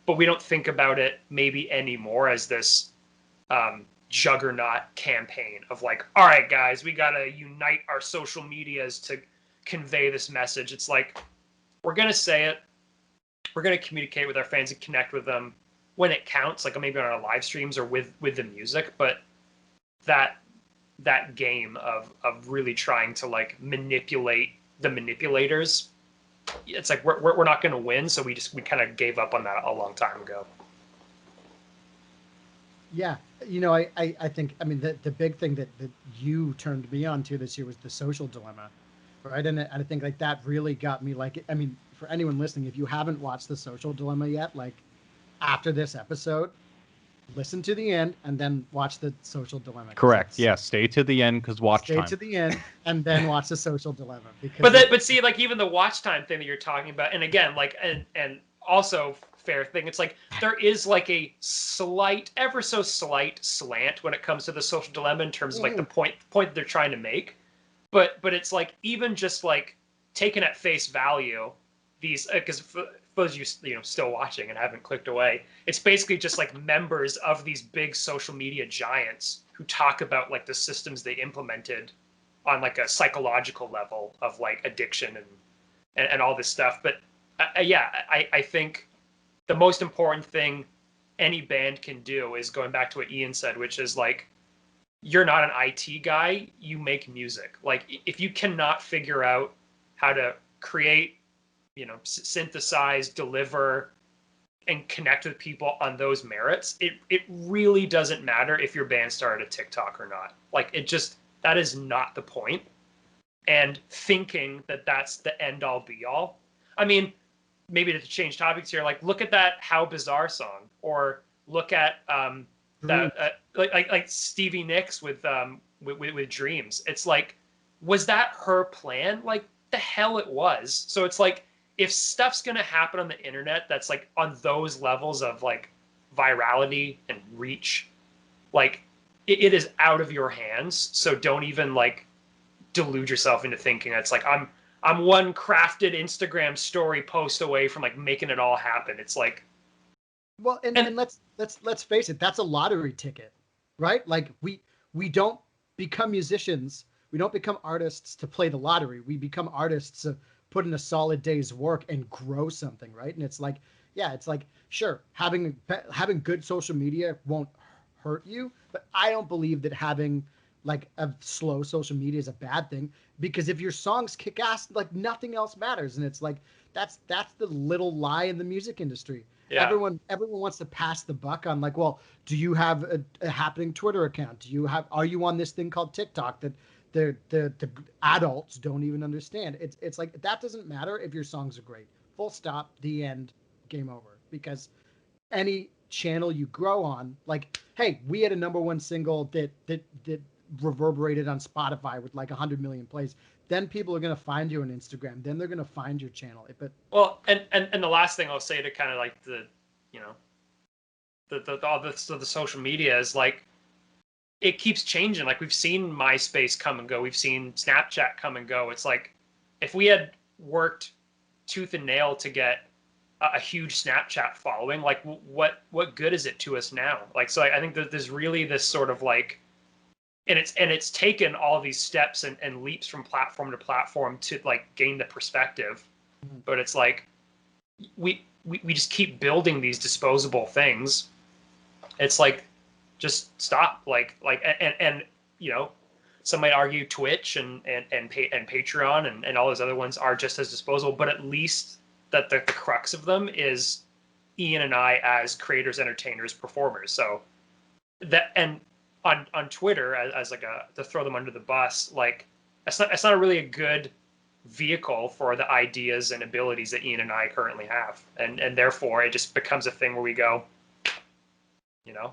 but we don't think about it maybe anymore as this juggernaut campaign of like, all right, guys, we gotta unite our social medias to convey this message. It's like, we're gonna say it, we're gonna communicate with our fans and connect with them when it counts, like maybe on our live streams or with the music, but that game of really trying to like manipulate the manipulators, it's like we're not going to win, so we kind of gave up on that a long time ago. Yeah, you know, I think, I mean, the big thing that you turned me on to this year was the social dilemma, right? And I think like that really got me, like, I mean, for anyone listening, if you haven't watched the social dilemma yet, like after this episode, listen to the end and then watch the social dilemma. Correct. Yeah, stay to the end because watch stay time. to the end and then watch the social dilemma. Because but see, like even the watch time thing that you're talking about, and again, like and also fair thing, it's like there is like a slight, ever so slight slant when it comes to the social dilemma in terms of like the point that they're trying to make, but it's like even just like taken at face value, these because for those you know still watching and haven't clicked away, it's basically just like members of these big social media giants who talk about like the systems they implemented on like a psychological level of like addiction and all this stuff. But yeah, I think the most important thing any band can do is going back to what Ian said, which is like, you're not an IT guy, you make music. Like if you cannot figure out how to create, you know, synthesize, deliver, and connect with people on those merits, it really doesn't matter if your band started a TikTok or not. Like it just, that is not the point. And thinking that that's the end all be all. I mean, maybe to change topics here, like look at that How Bizarre song, or look at that like Stevie Nicks with Dreams. It's like, was that her plan? Like the hell it was. So it's like, if stuff's gonna happen on the internet that's like on those levels of like virality and reach, like it is out of your hands. So don't even like delude yourself into thinking it's like I'm one crafted Instagram story post away from like making it all happen. It's like, well, and let's face it, that's a lottery ticket, right? Like we don't become musicians, we don't become artists to play the lottery. We become artists to put in a solid day's work and grow something, right? And it's like, yeah, it's like, sure, having good social media won't hurt you, but I don't believe that having like a slow social media is a bad thing, because if your songs kick ass, like nothing else matters. And it's like, that's the little lie in the music industry. Yeah. Everyone wants to pass the buck on like, well, do you have a happening Twitter account? Are you on this thing called TikTok that the adults don't even understand? It's like, that doesn't matter if your songs are great. Full stop, the end, game over. Because any channel you grow on, like, hey, we had a #1 single that reverberated on Spotify with like 100 million plays. Then people are going to find you on Instagram. Then they're going to find your channel. But well, and the last thing I'll say to kind of like the, you know, the social media is like, it keeps changing. Like we've seen MySpace come and go, we've seen Snapchat come and go. It's like if we had worked tooth and nail to get a huge Snapchat following, like what good is it to us now? Like so, I think that there's really this sort of like, and it's taken all these steps and leaps from platform to platform to like gain the perspective, but it's like we just keep building these disposable things. It's like just stop, and you know, some might argue Twitch and Patreon and all those other ones are just as disposable, but at least that the crux of them is Ian and I as creators, entertainers, performers. So that, and on Twitter as like a, to throw them under the bus, like it's not really a good vehicle for the ideas and abilities that Ian and I currently have, and therefore it just becomes a thing where we go, you know,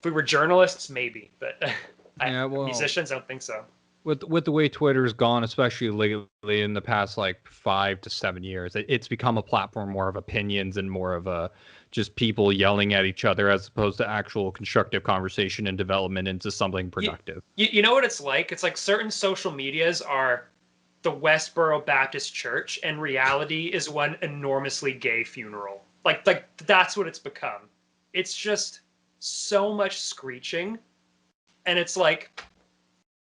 if we were journalists maybe, but musicians, I don't think so. With the way Twitter's gone, especially lately in the past like 5 to 7 years, it's become a platform more of opinions and more of a just people yelling at each other as opposed to actual constructive conversation and development into something productive. You know what it's like? It's like certain social medias are the Westboro Baptist Church, and reality is one enormously gay funeral. Like that's what it's become. It's just so much screeching, and it's like,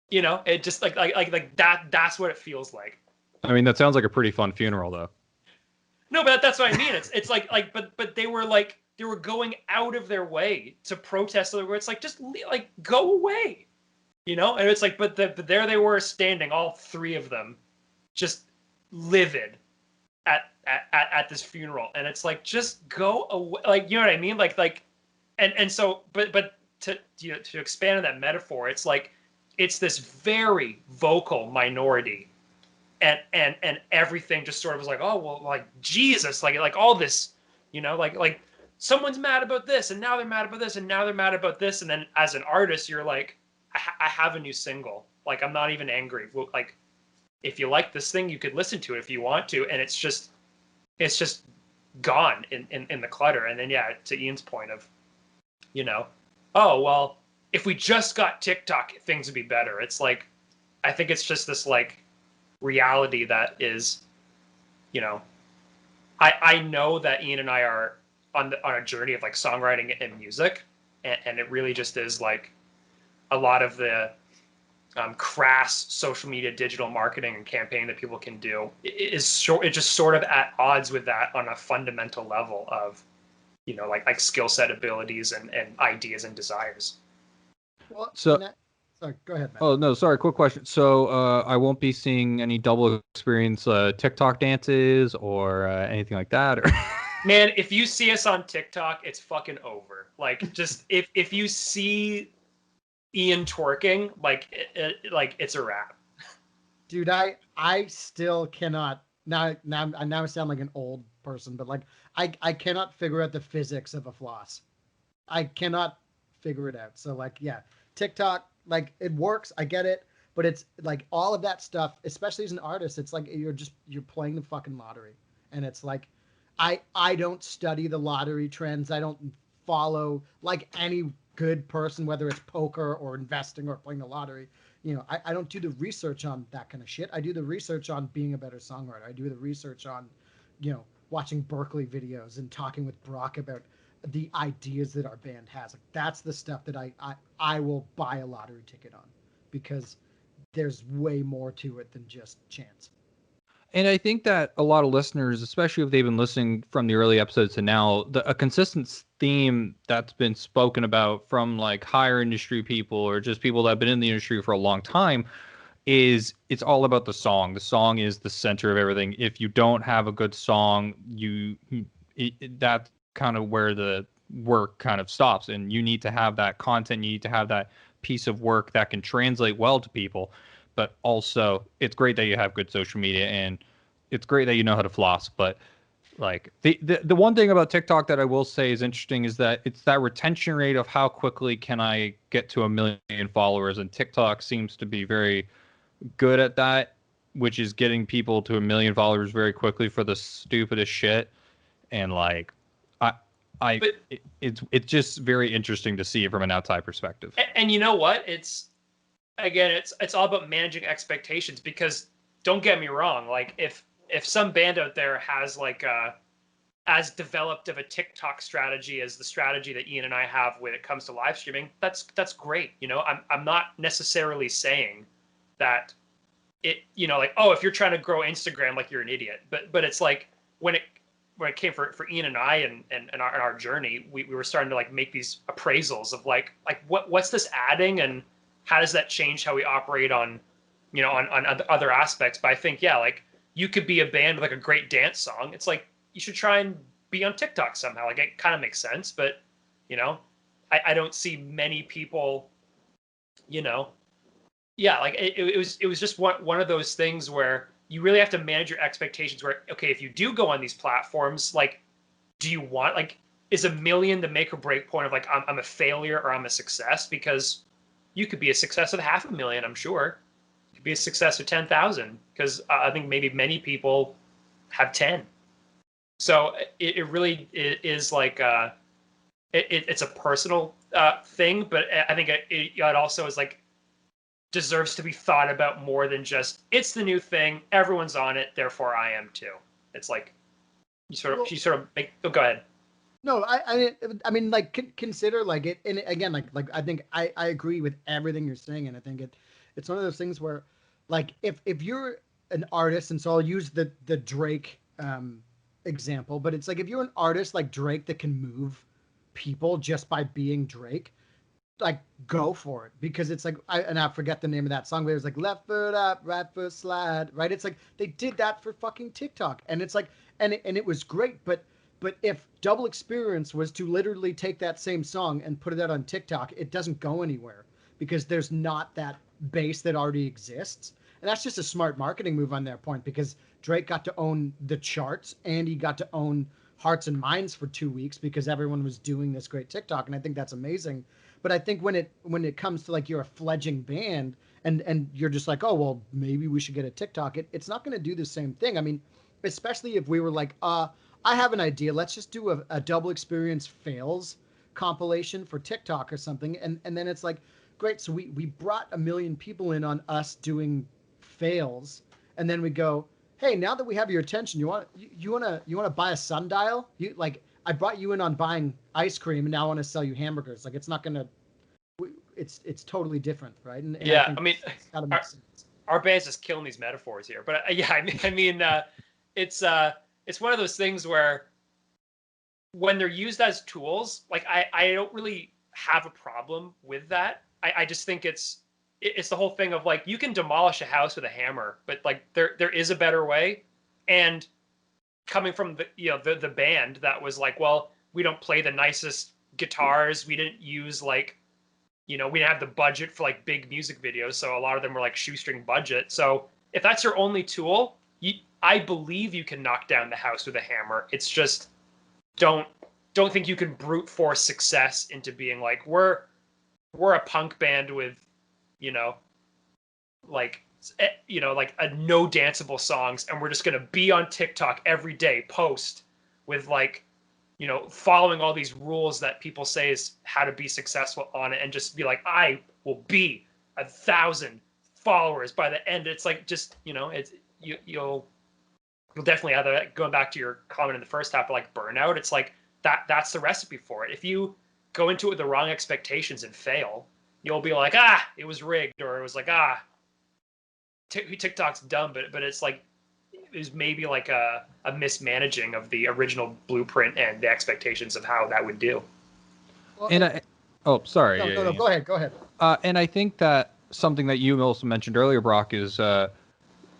you know, it just like that. That's what it feels like. I mean, that sounds like a pretty fun funeral, though. No, but that's what I mean. It's like but they were going out of their way to protest. Where it's like just like go away, you know. And it's like, but there they were standing, all three of them, just livid at this funeral, and it's like just go away. Like, you know what I mean? And so but to, you know, to expand on that metaphor, it's like it's this very vocal minority, and everything just sort of was like, oh well, like Jesus, like all this, you know, like someone's mad about this, and now they're mad about this, and now they're mad about this, and then as an artist, you're like, I have a new single, like I'm not even angry, like if you like this thing, you could listen to it if you want to, and it's just gone in the clutter. And then yeah, to Ian's point of, you know, oh well, if we just got TikTok, things would be better. It's like, I think it's just this like reality that is, you know, I know that Ian and I are on a journey of like songwriting and music, and it really just is like a lot of the crass social media, digital marketing and campaign that people can do is just sort of at odds with that on a fundamental level of, you know, like skill set, abilities, and ideas and desires. Well, so sorry, go ahead, Matt. Oh no, sorry, quick question. So I won't be seeing any double experience TikTok dances or anything like that, or Man, if you see us on TikTok, it's fucking over. Like, just if you see Ian twerking, like it's a wrap. Dude, I still cannot now I sound like an old person, but like I cannot figure out the physics of a floss. I cannot figure it out. So like, yeah, TikTok, like it works, I get it, but it's like all of that stuff, especially as an artist, it's like you're playing the fucking lottery. And it's like I don't study the lottery trends. I don't follow, like any good person, whether it's poker or investing or playing the lottery. You know, I don't do the research on that kind of shit. I do the research on being a better songwriter. I do the research on, you know, watching Berkeley videos and talking with Brock about the ideas that our band has. Like, that's the stuff that I will buy a lottery ticket on, because there's way more to it than just chance. And I think that a lot of listeners, especially if they've been listening from the early episodes to now, a consistent theme that's been spoken about from like higher industry people or just people that have been in the industry for a long time is it's all about the song. The song is the center of everything. If you don't have a good song, that's kind of where the work kind of stops. And you need to have that content. You need to have that piece of work that can translate well to people. But also, it's great that you have good social media, and it's great that you know how to floss. But like the one thing about TikTok that I will say is interesting is that it's that retention rate of how quickly can I get to 1 million followers, and TikTok seems to be very good at that, which is getting people to 1 million followers very quickly for the stupidest shit. And like, It's just very interesting to see it from an outside perspective. And you know what? It's all about managing expectations, because don't get me wrong, like if some band out there has like as developed of a TikTok strategy as the strategy that Ian and I have when it comes to live streaming, that's great. You know, I'm not necessarily saying that it, you know, like, oh, if you're trying to grow Instagram, like, you're an idiot. But it's like when it came for Ian and I and our journey, we were starting to like make these appraisals of like what's this adding, and how does that change how we operate on, you know, on other aspects. But I think, yeah, like, you could be a band with like a great dance song. It's like, you should try and be on TikTok somehow. Like, it kind of makes sense, but, you know, I don't see many people, you know, yeah, like it was just one of those things where you really have to manage your expectations, where, okay, if you do go on these platforms, like, do you want, like, is 1 million the make or break point of like, I'm a failure or I'm a success? Because you could be a success with 500,000, I'm sure. You could be a success with 10,000, because I think maybe many people have 10. So it really is like it's a personal thing, but I think it also is like deserves to be thought about more than just, it's the new thing, everyone's on it, therefore I am too. It's like you sort of make. Oh, go ahead. No, I mean, like, consider like it, and again, like I think I agree with everything you're saying, and I think it's one of those things where, like, if you're an artist, and so I'll use the Drake example, but it's like, if you're an artist like Drake that can move people just by being Drake, like, go for it, because it's like, I forget the name of that song, but it was like left foot up, right foot slide, right? It's like they did that for fucking TikTok, and it's like, and it was great, but if Double Experience was to literally take that same song and put it out on TikTok, it doesn't go anywhere, because there's not that base that already exists. And that's just a smart marketing move on their point, because Drake got to own the charts, and he got to own hearts and minds for 2 weeks because everyone was doing this great TikTok. And I think that's amazing. But I think when it comes to like, you're a fledgling band and you're just like, oh, well, maybe we should get a TikTok, it's not going to do the same thing. I mean, especially if we were like, I have an idea, let's just do a Double Experience fails compilation for TikTok or something. And then it's like, great. So we brought 1 million people in on us doing fails. And then we go, hey, now that we have your attention, you want to buy a sundial? You, like, I brought you in on buying ice cream, and now I want to sell you hamburgers. Like, it's not gonna, it's totally different, right? And yeah, I mean, our band's just killing these metaphors here, but yeah, I mean, it's one of those things where when they're used as tools, like, I don't really have a problem with that. I just think it's the whole thing of like, you can demolish a house with a hammer, but like, there is a better way. And coming from the band that was like, well, we don't play the nicest guitars, we didn't use like, we didn't have the budget for like big music videos, so a lot of them were like shoestring budget. So if that's your only tool, I believe you can knock down the house with a hammer. It's just, don't think you can brute force success into being like, we're a punk band with, like no danceable songs, and we're just gonna be on TikTok every day, post with like, following all these rules that people say is how to be successful on it, and just be like, I will be 1,000 followers by the end. It's like, just, it's you'll definitely have that, going back to your comment in the first half, like burnout. It's like that's the recipe for it. If you go into it with the wrong expectations and fail, you'll be like, it was rigged, or it was like, TikTok's dumb, but it's like, it was maybe like a mismanaging of the original blueprint and the expectations of how that would do. Well, and sorry. No, go ahead. And I think that something that you also mentioned earlier, Brock, is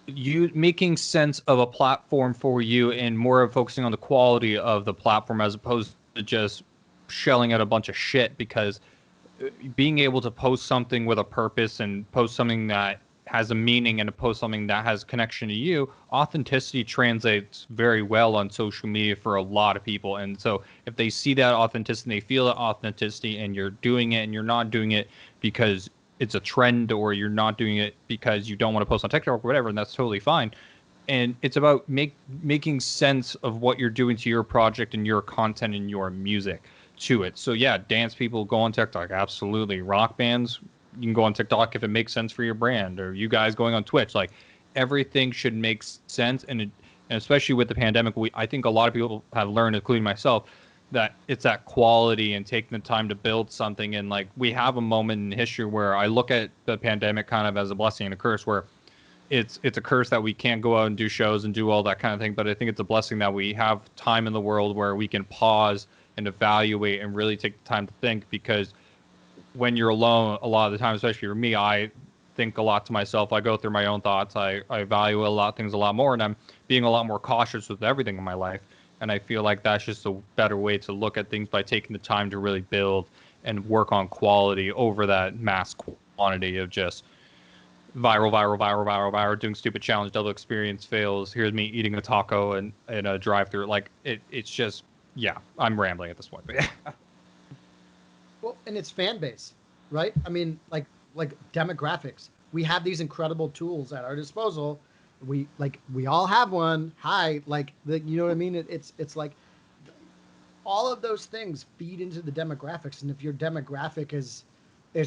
you making sense of a platform for you, and more of focusing on the quality of the platform as opposed to just shelling out a bunch of shit. Because being able to post something with a purpose and post something that has a meaning and to post something that has connection to you, authenticity translates very well on social media for a lot of people. And so if they see that authenticity, they feel that authenticity, and you're doing it and you're not doing it because it's a trend, or you're not doing it because you don't want to post on TikTok or whatever, and that's totally fine. and it's about making sense of what you're doing to your project and your content and your music to it. So yeah, dance people go on TikTok, absolutely. Rock bands, you can go on TikTok if it makes sense for your brand, or you guys going on Twitch. Like everything should make sense, and especially with the pandemic, I think a lot of people have learned, including myself, that it's that quality and taking the time to build something. And like we have a moment in history where I look at the pandemic kind of as a blessing and a curse, where it's a curse that we can't go out and do shows and do all that kind of thing. But I think it's a blessing that we have time in the world where we can pause and evaluate and really take the time to think, because when you're alone, a lot of the time, especially for me, I think a lot to myself. I go through my own thoughts. I evaluate a lot of things a lot more, and I'm being a lot more cautious with everything in my life. And I feel like that's just a better way to look at things, by taking the time to really build and work on quality over that mass quantity of just viral, doing stupid challenge, double experience fails. Here's me eating a taco and in a drive-through. Like it's just, yeah, I'm rambling at this point. But yeah. Well, and it's fan base, right? I mean, like demographics. We have these incredible tools at our disposal. We all have one. Hi, you know what I mean? It's like all of those things feed into the demographics, and if your demographic is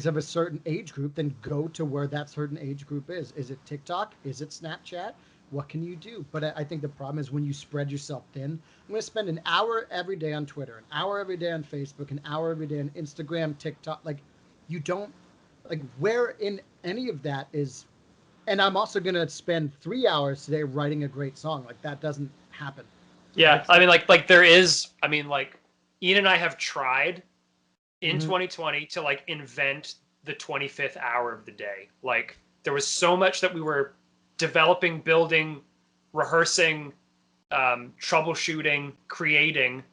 of a certain age group, then go to where that certain age group is. Is it TikTok? Is it Snapchat? What can you do? But I think the problem is when you spread yourself thin. I'm going to spend an hour every day on Twitter, an hour every day on Facebook, an hour every day on Instagram, TikTok. Like, you don't, like, where in any of that is, and I'm also going to spend 3 hours today writing a great song. Like, that doesn't happen. Yeah, I mean, like there is, I mean, like, Ian and I have tried in 2020 to, like, invent the 25th hour of the day. Like, there was so much that we were developing, building, rehearsing, troubleshooting, creating,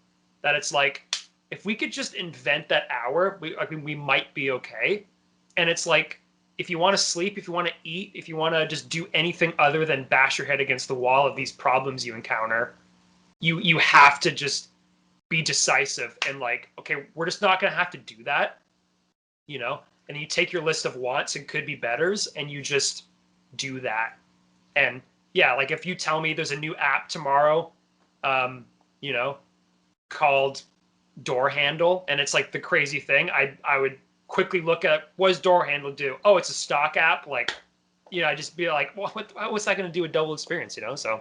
that it's like, if we could just invent that hour, we might be okay. And it's like, if you want to sleep, if you want to eat, if you want to just do anything other than bash your head against the wall of these problems you encounter, you have to just be decisive and like, okay, we're just not going to have to do that, you know? And you take your list of wants and could be betters and you just do that. And yeah, like if you tell me there's a new app tomorrow, you know, called Door Handle, and it's like the crazy thing, I would quickly look at, what does Door Handle do? Oh, it's a stock app. Like, you know, I just be like, well, what's that going to do with double experience, you know? So.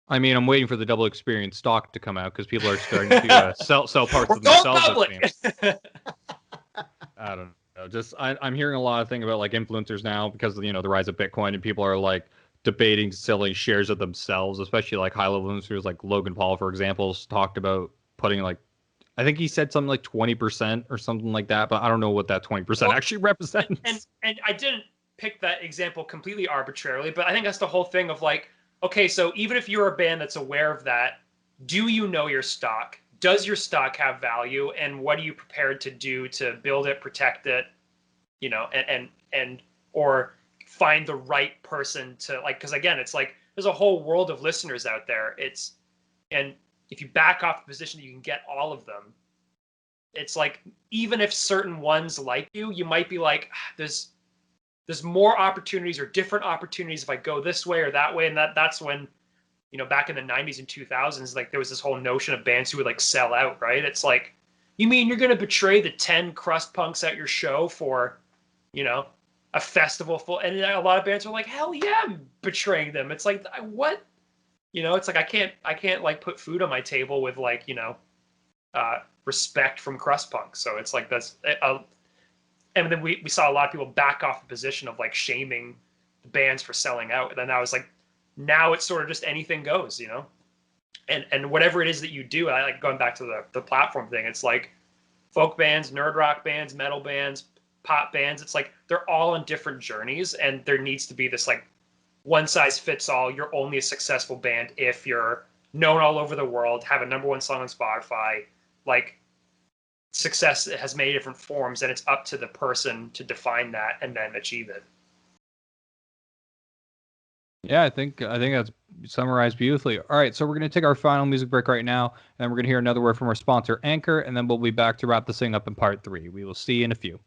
I mean, I'm waiting for the double experience stock to come out because people are starting to sell parts of themselves. I don't know. Just I'm hearing a lot of things about like influencers now because, you know, the rise of Bitcoin, and people are like debating selling shares of themselves, especially like high level influencers like Logan Paul, for example, talked about putting like, I think he said something like 20% or something like that, but I don't know what that 20% actually represents. And I didn't pick that example completely arbitrarily, but I think that's the whole thing of like, okay, so even if you're a band that's aware of that, do you know your stock? Does your stock have value? And what are you prepared to do to build it, protect it, you know, and or find the right person to, like, because again, it's like there's a whole world of listeners out there. And if you back off the position that you can get all of them, it's like, even if certain ones like you might be like, there's more opportunities or different opportunities if I go this way or that way. And that's when, you know, back in the 90s and 2000s, like there was this whole notion of bands who would like sell out, right? It's like, you mean you're going to betray the 10 crust punks at your show for, you know, a festival full? And a lot of bands are like, hell yeah, I'm betraying them. It's like, what? You know, it's like, I can't like put food on my table with like, you know, respect from crust punks. So it's like, and then we saw a lot of people back off the position of like shaming the bands for selling out. And then I was like, now it's sort of just anything goes, you know? And whatever it is that you do, I like going back to the platform thing. It's like folk bands, nerd rock bands, metal bands, pop bands. It's like they're all on different journeys, and there needs to be this like one size fits all. You're only a successful band if you're known all over the world, have a #1 song on Spotify. Like, success has many different forms, and it's up to the person to define that and then achieve it. Yeah, I think that's summarized beautifully. All right, so we're going to take our final music break right now, and then we're going to hear another word from our sponsor, Anchor, and then we'll be back to wrap this thing up in part 3. We will see you in a few.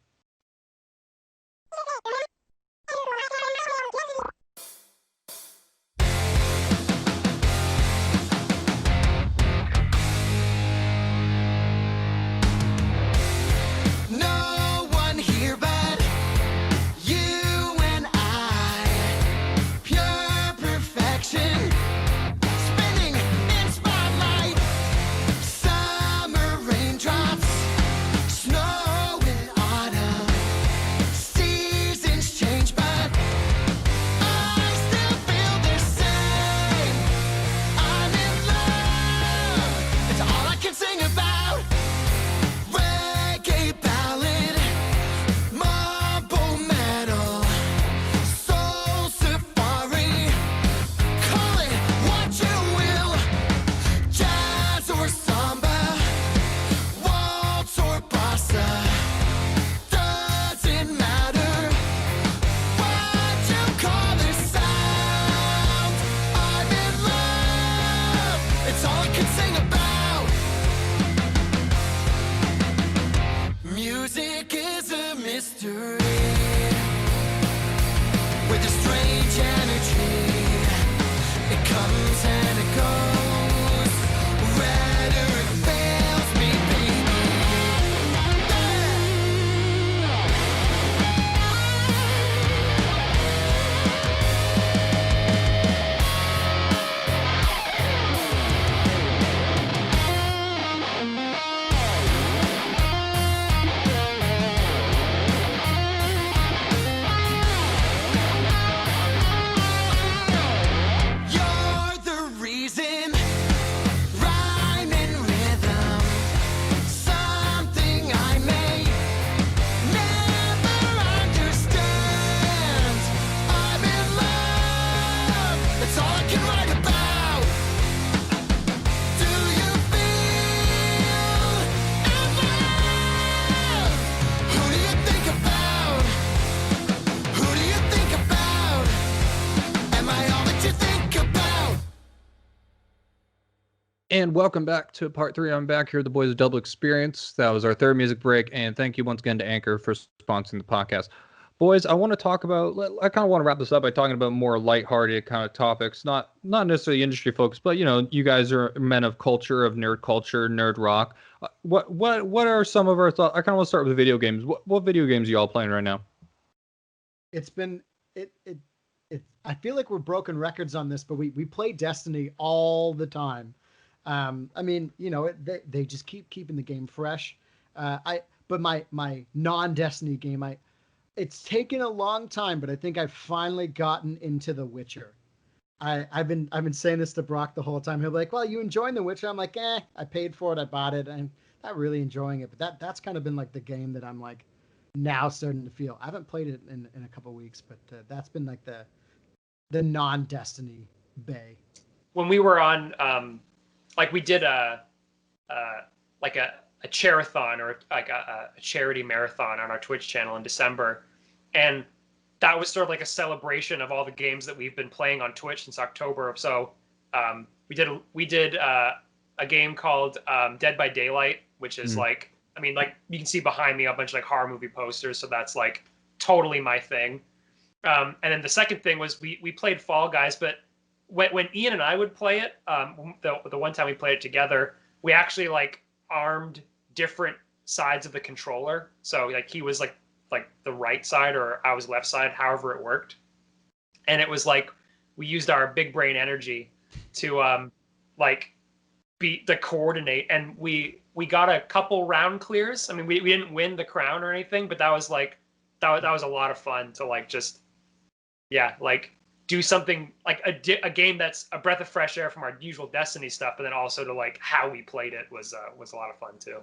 And welcome back to part 3. I'm back here with the boys of Double Experience. That was our third music break, and thank you once again to Anchor for sponsoring the podcast. Boys, I want to talk about, I kind of want to wrap this up by talking about more lighthearted kind of topics, not necessarily industry focused, but, you know, you guys are men of culture, of nerd culture, nerd rock. What are some of our thoughts? I kind of want to start with video games. What video games are you all playing right now? It's been, I feel like we're broken records on this, but we play Destiny all the time. I mean, you know, they just keep keeping the game fresh. But my non-Destiny game, it's taken a long time, but I think I've finally gotten into The Witcher. I've been saying this to Brock the whole time. He'll be like, "Well, you enjoying The Witcher?" I'm like, I paid for it, I bought it, I'm not really enjoying it. But that's kind of been like the game that I'm like now starting to feel. I haven't played it in a couple weeks, but that's been like the non-Destiny bay. When we were on, like we did a charathon or like a charity marathon on our Twitch channel in December, and that was sort of like a celebration of all the games that we've been playing on Twitch since October. So we did a game called Dead by Daylight, which is like, I mean, like you can see behind me a bunch of like horror movie posters, so that's like totally my thing. And then the second thing was we played Fall Guys, but when Ian and I would play it, the one time we played it together, we actually like armed different sides of the controller. So like he was like the right side or I was left side, however it worked. And it was like we used our big brain energy to like beat the coordinate, and we got a couple round clears. I mean, we didn't win the crown or anything, but that was like that was a lot of fun to like just like do something like a game that's a breath of fresh air from our usual Destiny stuff, but then also to like how we played it was a lot of fun too.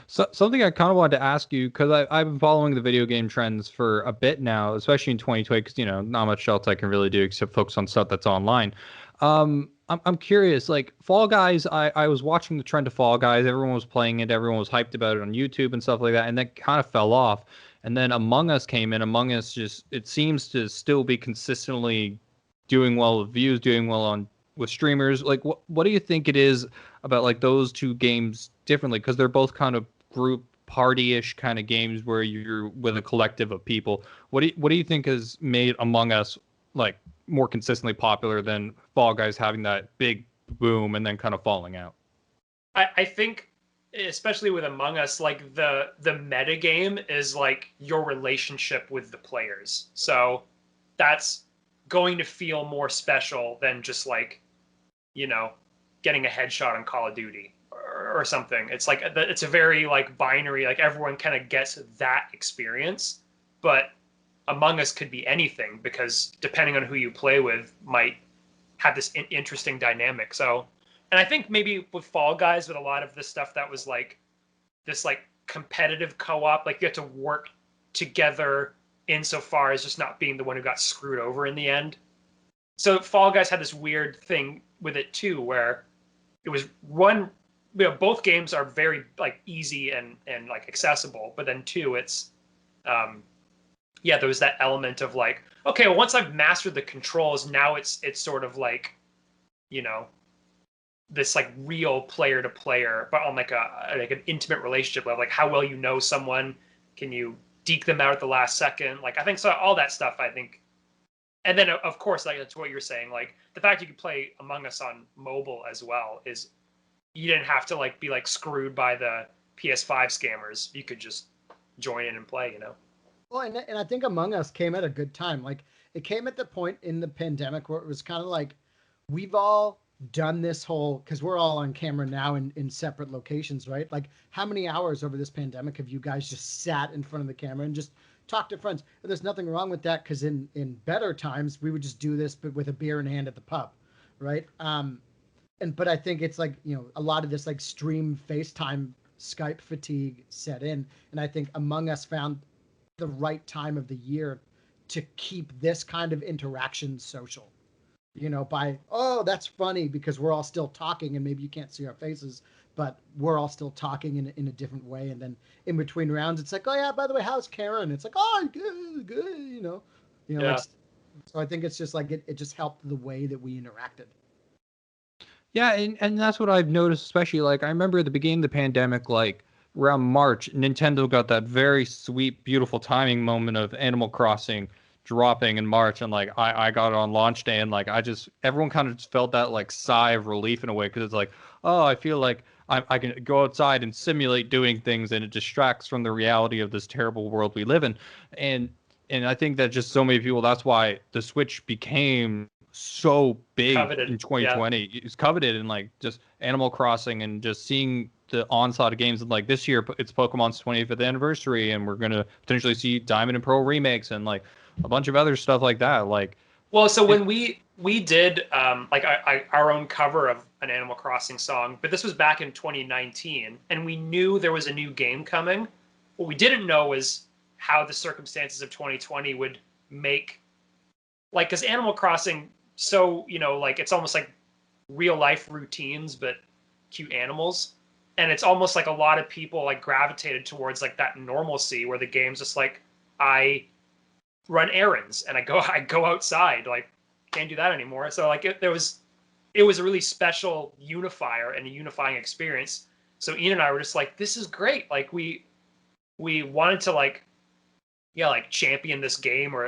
So, something I kind of wanted to ask you, because I've been following the video game trends for a bit now, especially in 2020, because, you know, not much else I can really do except focus on stuff that's online. I'm curious, like Fall Guys, I was watching the trend of Fall Guys. Everyone was playing it. Everyone was hyped about it on YouTube and stuff like that. And then kind of fell off. And then Among Us came in. Among Us just, it seems to still be consistently doing well with views, doing well with streamers. Like, what do you think it is about like those two games differently? Because they're both kind of group party-ish kind of games where you're with a collective of people. What do you think has made Among Us like more consistently popular than Fall Guys having that big boom and then kind of falling out? I think especially with Among Us, like the meta game is like your relationship with the players. So that's going to feel more special than just like, you know, getting a headshot on Call of Duty or something. It's like it's a very like binary, like everyone kind of gets that experience, but Among Us could be anything because depending on who you play with might have this interesting dynamic. So, and I think maybe with Fall Guys, with a lot of this stuff that was like this like competitive co-op, like you have to work together insofar as just not being the one who got screwed over in the end. So Fall Guys had this weird thing with it too, where it was one, you know, both games are very like easy and like accessible, but then two, it's there was that element of like, okay, well, once I've mastered the controls, now it's sort of like, you know, this like real player to player, but on like an intimate relationship level, like how well you know someone, can you deke them out at the last second? Like I think so, all that stuff, I think. And then of course, like that's what you're saying, like the fact you could play Among Us on mobile as well is you didn't have to like be like screwed by the PS5 scammers. You could just join in and play, you know. Well, and I think Among Us came at a good time. Like it came at the point in the pandemic where it was kind of like we've all done this whole, because we're all on camera now in separate locations, right? Like how many hours over this pandemic have you guys just sat in front of the camera and just talked to friends? And there's nothing wrong with that, because in better times we would just do this but with a beer in hand at the pub, right? But I think it's like, you know, a lot of this like stream FaceTime Skype fatigue set in, and I think Among Us found the right time of the year to keep this kind of interaction social, you know, by, oh, that's funny because we're all still talking and maybe you can't see our faces, but we're all still talking in a different way. And then in between rounds, it's like, oh yeah, by the way, how's Karen? It's like, oh, good, you know, yeah. Like, so I think it's just like, it just helped the way that we interacted. Yeah, and that's what I've noticed, especially like I remember at the beginning of the pandemic, like around March, Nintendo got that very sweet, beautiful timing moment of Animal Crossing dropping in March, and like I got it on launch day, and like everyone kind of just felt that like sigh of relief in a way because it's like, oh, I feel like I can go outside and simulate doing things, and it distracts from the reality of this terrible world we live in, and I think that just so many people, that's why the Switch became so big Coveted. in Yeah. 2020. It's coveted, and like just Animal Crossing and just seeing the onslaught of games. And like this year, it's Pokemon's 25th anniversary, and we're gonna potentially see Diamond and Pearl remakes and like a bunch of other stuff like that. Like, Well, so when we did like our own cover of an Animal Crossing song, but this was back in 2019, and we knew there was a new game coming. What we didn't know was how the circumstances of 2020 would make, like, because Animal Crossing, so like it's almost like real life routines, but cute animals, and it's almost like a lot of people like gravitated towards like that normalcy where the game's just like I run errands and I go outside. Like can't do that anymore. So like it was a really special unifier and a unifying experience. So Ian and I were just like, this is great. Like we wanted to like like champion this game or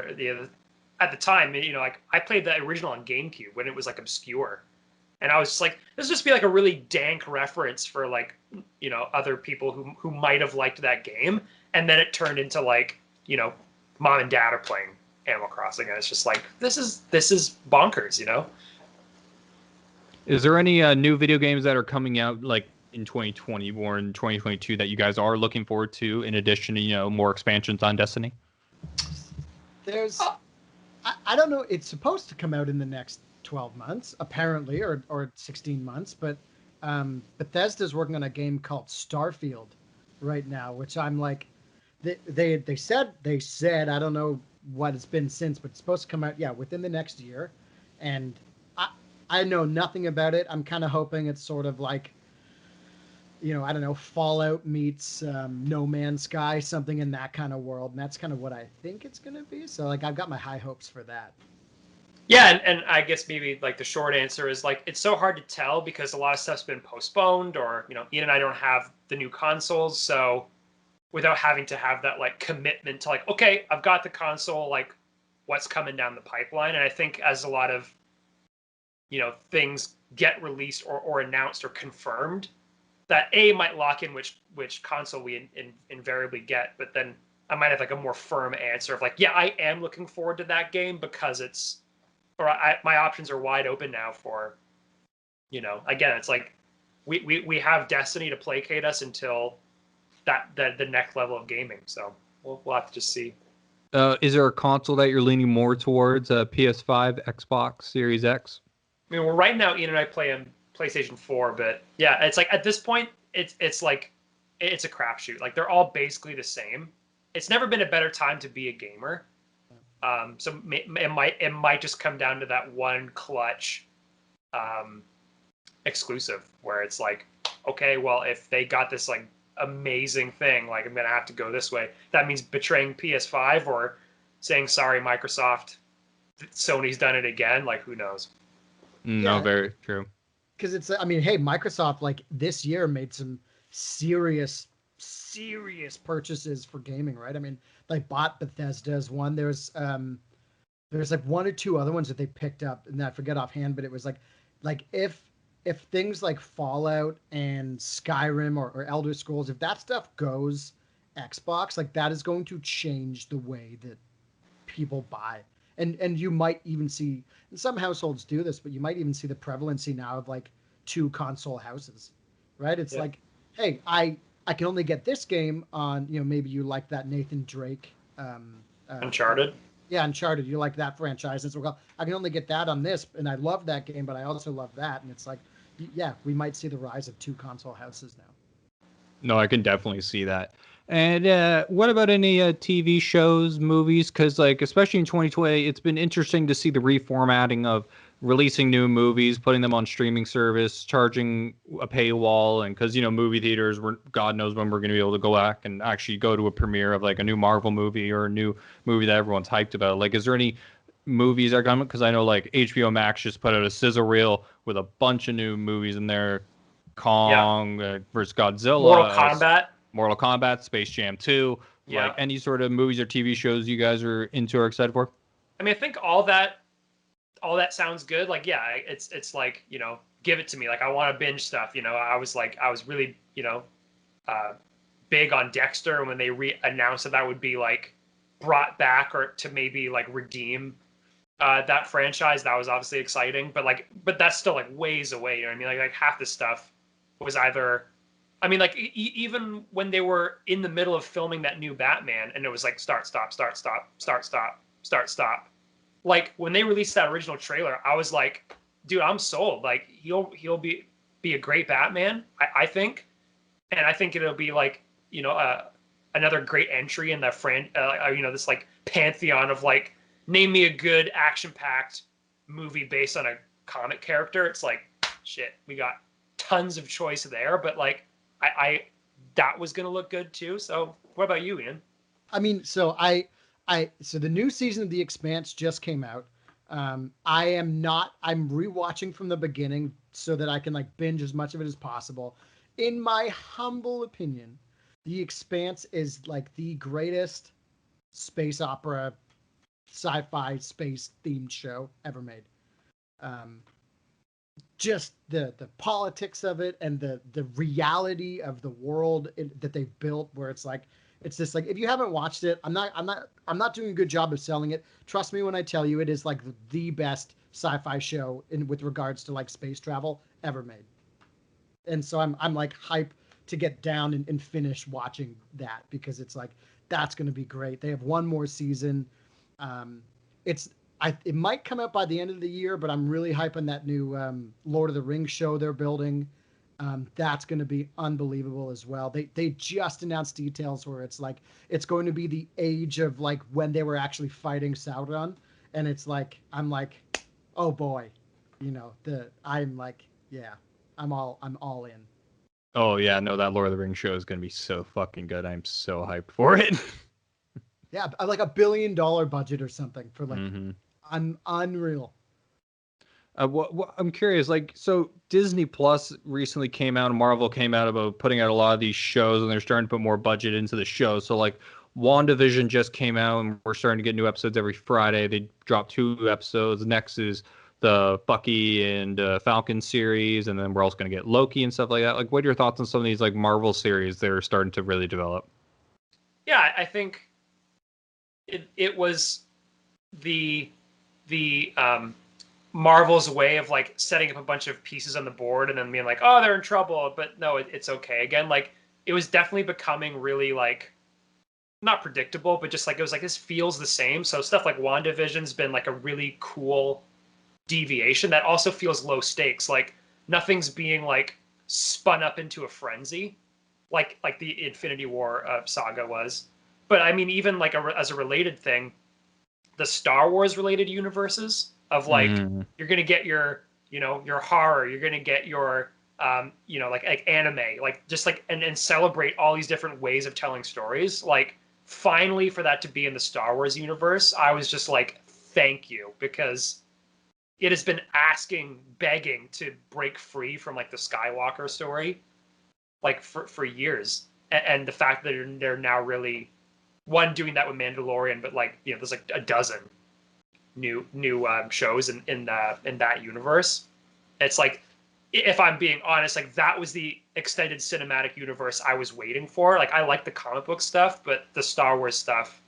at the time, like I played the original on GameCube when it was like obscure. And I was just like, this would just be like a really dank reference for like, other people who might have liked that game. And then it turned into like, mom and dad are playing Animal Crossing, and it's just like this is bonkers, is there any new video games that are coming out like in 2020 or in 2022 that you guys are looking forward to in addition to more expansions on Destiny? There's, I don't know. It's supposed to come out in the next 12 months, apparently, or 16 months. But Bethesda's working on a game called Starfield right now, which I'm like, they said I don't know what it's been since, but it's supposed to come out within the next year, and I know nothing about it. I'm kind of hoping it's sort of like, I don't know, Fallout meets No Man's Sky, something in that kind of world, and that's kind of what I think it's gonna be. So like I've got my high hopes for that. Yeah, and I guess maybe like the short answer is like it's so hard to tell because a lot of stuff's been postponed, or Ian and I don't have the new consoles, so without having to have that like commitment to like, okay, I've got the console, like what's coming down the pipeline. And I think as a lot of things get released or announced or confirmed, that might lock in which console we invariably get, but then I might have like a more firm answer of like, yeah, I am looking forward to that game because it's, or my options are wide open now for, again, it's like we have Destiny to placate us until the next level of gaming. So we'll have to just see. Is there a console that you're leaning more towards? PS5, Xbox Series X? I mean, well, right now Ian and I play on PlayStation 4, but yeah, it's like at this point, it's like it's a crapshoot. Like they're all basically the same. It's never been a better time to be a gamer. So it might just come down to that one clutch exclusive where it's like, okay, well, if they got this like amazing thing, like I'm gonna have to go this way. That means betraying PS5 or saying sorry, Microsoft, Sony's done it again. Like who knows? No, very true. Because it's, I mean, hey, Microsoft like this year made some serious purchases for gaming, right? I mean, they bought Bethesda's one. There's like one or two other ones that they picked up, and I forget offhand, but it was like if things like Fallout and Skyrim or Elder Scrolls, if that stuff goes Xbox, like that is going to change the way that people buy. And you might even see, and some households do this, but you might even see the prevalency now of like 2 console houses, right? It's like, hey, I can only get this game on, maybe you like that Nathan Drake. Uncharted. Yeah, Uncharted. You like that franchise. And so, well, I can only get that on this, and I love that game, but I also love that. And it's like, yeah, we might see the rise of 2 console houses now. No, I can definitely see that. And what about any TV shows, movies? Because, like, especially in 2020, it's been interesting to see the reformatting of releasing new movies, putting them on streaming service, charging a paywall, and because movie theaters, God knows when we're going to be able to go back and actually go to a premiere of like a new Marvel movie or a new movie that everyone's hyped about. Like, is there any movies are coming? Because I know like HBO Max just put out a sizzle reel with a bunch of new movies in there. Kong versus Godzilla, Mortal Kombat, Space Jam 2. Like any sort of movies or TV shows you guys are into or excited for? I mean, I think all that sounds good. Like, yeah, it's like, you know, give it to me. Like, I want to binge stuff. You know, I was really, you know, big on Dexter, and when they announced that would be like brought back or to maybe like redeem that franchise, that was obviously exciting. But that's still like ways away. You know what I mean? Like half the stuff was either, I mean, like even when they were in the middle of filming that new Batman, and it was like start, stop, start, stop, start, stop, start, stop. Like when they released that original trailer, I was like, dude, I'm sold. Like he'll be a great Batman, I think, and I think it'll be like, you know, another great entry in the you know, this like pantheon of like, name me a good action-packed movie based on a comic character. It's like, shit, we got tons of choice there, but like I that was gonna look good too. So what about you, Ian? I mean, so so the new season of The Expanse just came out. I'm rewatching from the beginning so that I can like binge as much of it as possible. In my humble opinion, The Expanse is like the greatest space opera, sci-fi space themed show ever made. Just the politics of it and the reality of the world that they've built, where it's just like, if you haven't watched it, I'm not doing a good job of selling it. Trust me when I tell you, it is like the best sci-fi show with regards to like space travel ever made. And so I'm like hype to get down and finish watching that, because it's like, that's going to be great. They have one more season. It might come out by the end of the year, but I'm really hyping that new Lord of the Rings show they're building. That's going to be unbelievable as well. They just announced details where it's like, it's going to be the age of like when they were actually fighting Sauron. And it's like, I'm like, oh boy, you know, I'm like, yeah, I'm all in. Oh yeah, no, that Lord of the Rings show is going to be so fucking good. I'm so hyped for it. Yeah, like $1 billion budget or something for like, unreal. I'm curious, like, so Disney Plus recently came out, and Marvel came out about putting out a lot of these shows, and they're starting to put more budget into the show. So like, WandaVision just came out, and we're starting to get new episodes every Friday. They dropped 2 episodes. Next is the Bucky and Falcon series, and then we're also going to get Loki and stuff like that. Like, what are your thoughts on some of these like Marvel series that are starting to really develop? Yeah, I think it was the Marvel's way of like setting up a bunch of pieces on the board and then being like, oh, they're in trouble, but no, it's okay. Again, like it was definitely becoming really like not predictable, but just like it was like, this feels the same. So stuff like WandaVision's been like a really cool deviation that also feels low stakes. Like nothing's being like spun up into a frenzy like the Infinity War saga was. But I mean, even like as a related thing, the Star Wars related universes of like, you're gonna get your, you know, your horror, you're gonna get your you know, like anime, like just like and celebrate all these different ways of telling stories. Like finally for that to be in the Star Wars universe, I was just like, thank you, because it has been begging to break free from like the Skywalker story, like for years. And the fact that they're now really doing that with Mandalorian, but like, you know, there's like a dozen new shows in that universe. It's like, if I'm being honest, like that was the extended cinematic universe I was waiting for. Like I like the comic book stuff, but the Star Wars stuff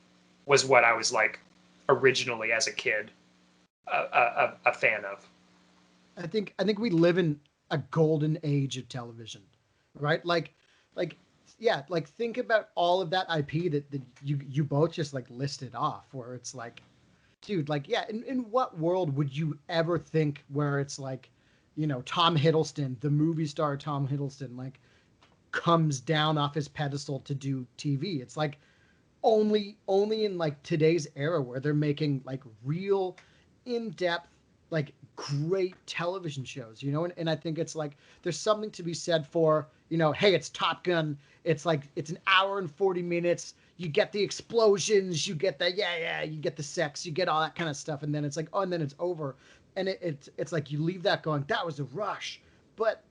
was what I was like originally as a kid a fan of. I think we live in a golden age of television, right? Like yeah, like think about all of that IP that you both just like listed off, where it's like, dude, like, yeah, in what world would you ever think where it's like, you know, Tom Hiddleston, the movie star Tom Hiddleston, like comes down off his pedestal to do TV? It's like only in like today's era where they're making like real in-depth, like great television shows, you know? And I think it's like, there's something to be said for, you know, hey, it's Top Gun. It's like, it's an hour and 40 minutes. you get the explosions, you get the you get the sex, you get all that kind of stuff, and then it's like, oh, and then it's over, and it's like you leave that going, that was a rush. But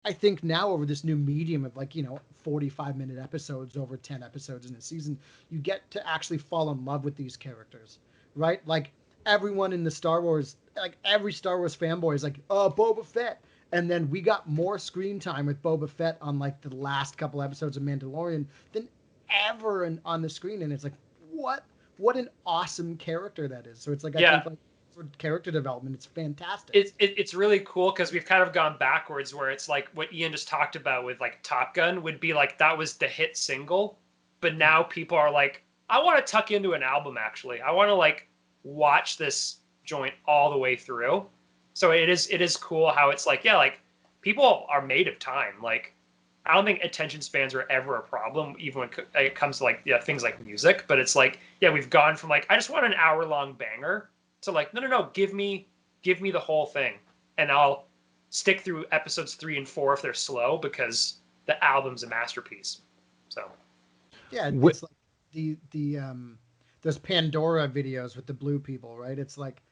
I think now over this new medium of 45-minute episodes over 10 episodes in a season, you get to actually fall in love with these characters, right? Like everyone in the Star Wars, like every Star Wars fanboy is like, oh, Boba Fett. And then we got more screen time with Boba Fett on like the last couple episodes of Mandalorian than ever on the screen. And it's like, what an awesome character that is. So it's like, I think like for character development, it's fantastic. It's really cool because we've kind of gone backwards where it's like what Ian just talked about with like Top Gun would be like that was the hit single, but now people are like, I want to tuck into an album actually. I want to like watch this joint all the way through. So it is cool how it's like, yeah, like people are made of time. Like I don't think attention spans are ever a problem, even when it comes to like things like music. But it's like, yeah, we've gone from like I just want an hour-long banger to like, no, give me the whole thing, and I'll stick through episodes 3 and 4 if they're slow because the album's a masterpiece. So yeah, it's like the those Pandora videos with the blue people, right? It's like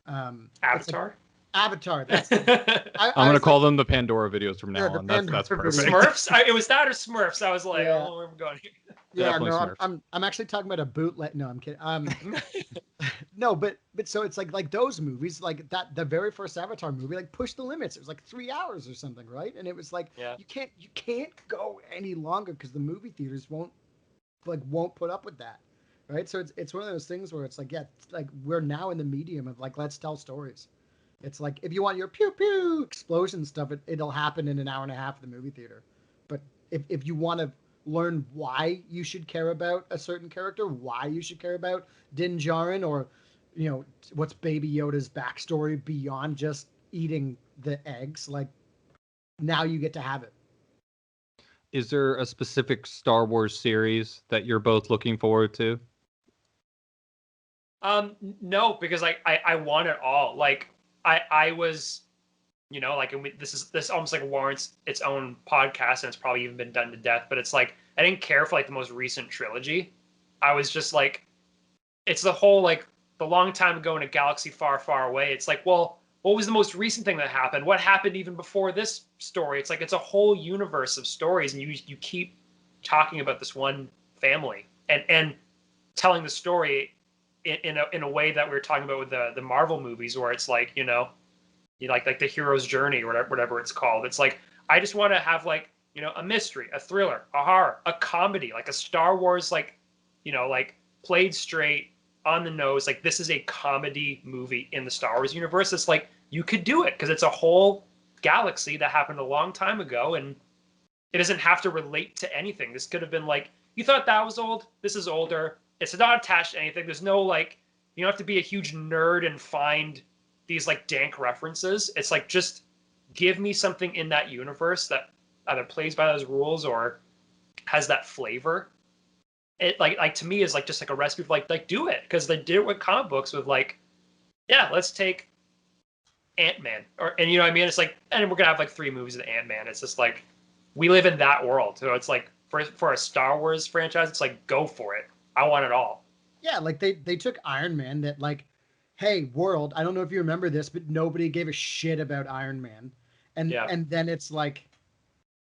Avatar. Avatar. That's I'm gonna call them the Pandora videos from now on. That's perfect. Smurfs. It was that or Smurfs. I was like, oh, where am I going here? Yeah, no, I'm actually talking about a bootleg. No, I'm kidding. No, but so it's like those movies, like that the very first Avatar movie, like pushed the limits. It was like 3 hours or something, right? And it was like you can't go any longer because the movie theaters won't put up with that, right? So it's one of those things where it's like it's like we're now in the medium of like let's tell stories. It's like if you want your pew pew explosion stuff, it'll happen in an hour and a half in the movie theater. But if you want to learn why you should care about a certain character, why you should care about Din Djarin, or what's Baby Yoda's backstory beyond just eating the eggs, like now you get to have it. Is there a specific Star Wars series that you're both looking forward to? No, because I want it all. Like I was, like this almost like warrants its own podcast, and it's probably even been done to death. But it's like I didn't care for like the most recent trilogy. I was just like, it's the whole like the long time ago in a galaxy far, far away. It's like, well, what was the most recent thing that happened? What happened even before this story? It's like it's a whole universe of stories, and you keep talking about this one family and telling the story in a way that we were talking about with the Marvel movies, where it's like like the hero's journey or whatever it's called. It's like I just want to have like a mystery, a thriller, a horror, a comedy, like a Star Wars like like played straight on the nose. Like this is a comedy movie in the Star Wars universe. It's like you could do it because it's a whole galaxy that happened a long time ago, and it doesn't have to relate to anything. This could have been like, you thought that was old, this is older. It's not attached to anything. There's no like, you don't have to be a huge nerd and find these like dank references. It's like, just give me something in that universe that either plays by those rules or has that flavor. It like to me is like just like a recipe for like do it, because they did it with comic books with like, yeah, let's take Ant-Man and you know what I mean? It's like, and we're gonna have like 3 movies of Ant-Man. It's just like we live in that world. So it's like for a Star Wars franchise, it's like go for it. I want it all. Yeah, like they took Iron Man, that like, hey, world, I don't know if you remember this, but nobody gave a shit about Iron Man. And then it's like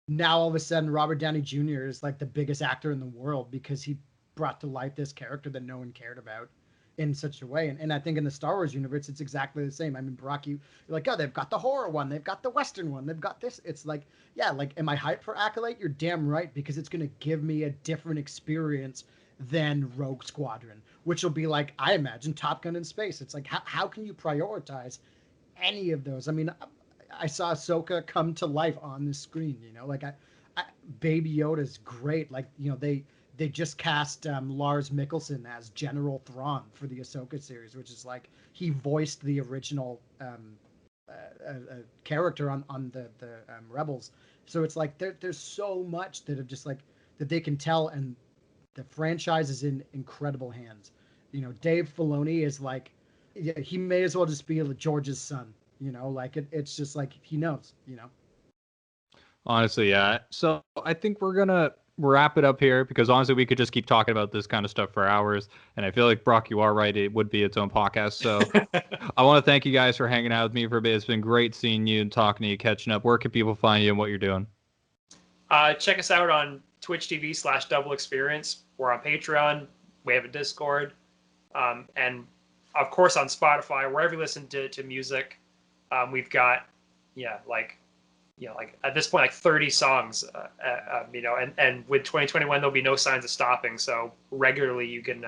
now all of a sudden Robert Downey Jr. is like the biggest actor in the world because he brought to life this character that no one cared about in such a way. And I think in the Star Wars universe, it's exactly the same. I mean, Brock, you're like, oh, they've got the horror one, they've got the Western one, they've got this. It's like, yeah, like, am I hyped for Acolyte? You're damn right, because it's going to give me a different experience than Rogue Squadron, which will be like, I imagine, Top Gun in space. It's like, how can you prioritize any of those? I mean, I saw Ahsoka come to life on the screen, like Baby Yoda's great. Like, they just cast Lars Mikkelsen as General Thrawn for the Ahsoka series, which is like, he voiced the original character on the Rebels. So it's like, there's so much that have just like, that they can tell, and the franchise is in incredible hands. Dave Filoni is like, he may as well just be George's son. Like it's just like he knows. Honestly, yeah. So I think we're gonna wrap it up here, because honestly, we could just keep talking about this kind of stuff for hours. And I feel like, Brock, you are right. It would be its own podcast. So I want to thank you guys for hanging out with me for a bit. It's been great seeing you and talking to you, catching up. Where can people find you and what you're doing? Check us out on Twitch TV/Double Experience. We're on Patreon. We have a Discord. And of course on Spotify, wherever you listen to music. We've got, like at this point, like 30 songs, and with 2021, there'll be no signs of stopping. So regularly you can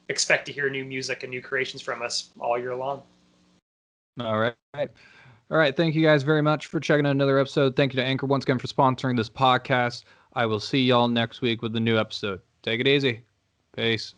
expect to hear new music and new creations from us all year long. All right. Thank you guys very much for checking out another episode. Thank you to Anchor once again for sponsoring this podcast. I will see y'all next week with a new episode. Take it easy. Peace.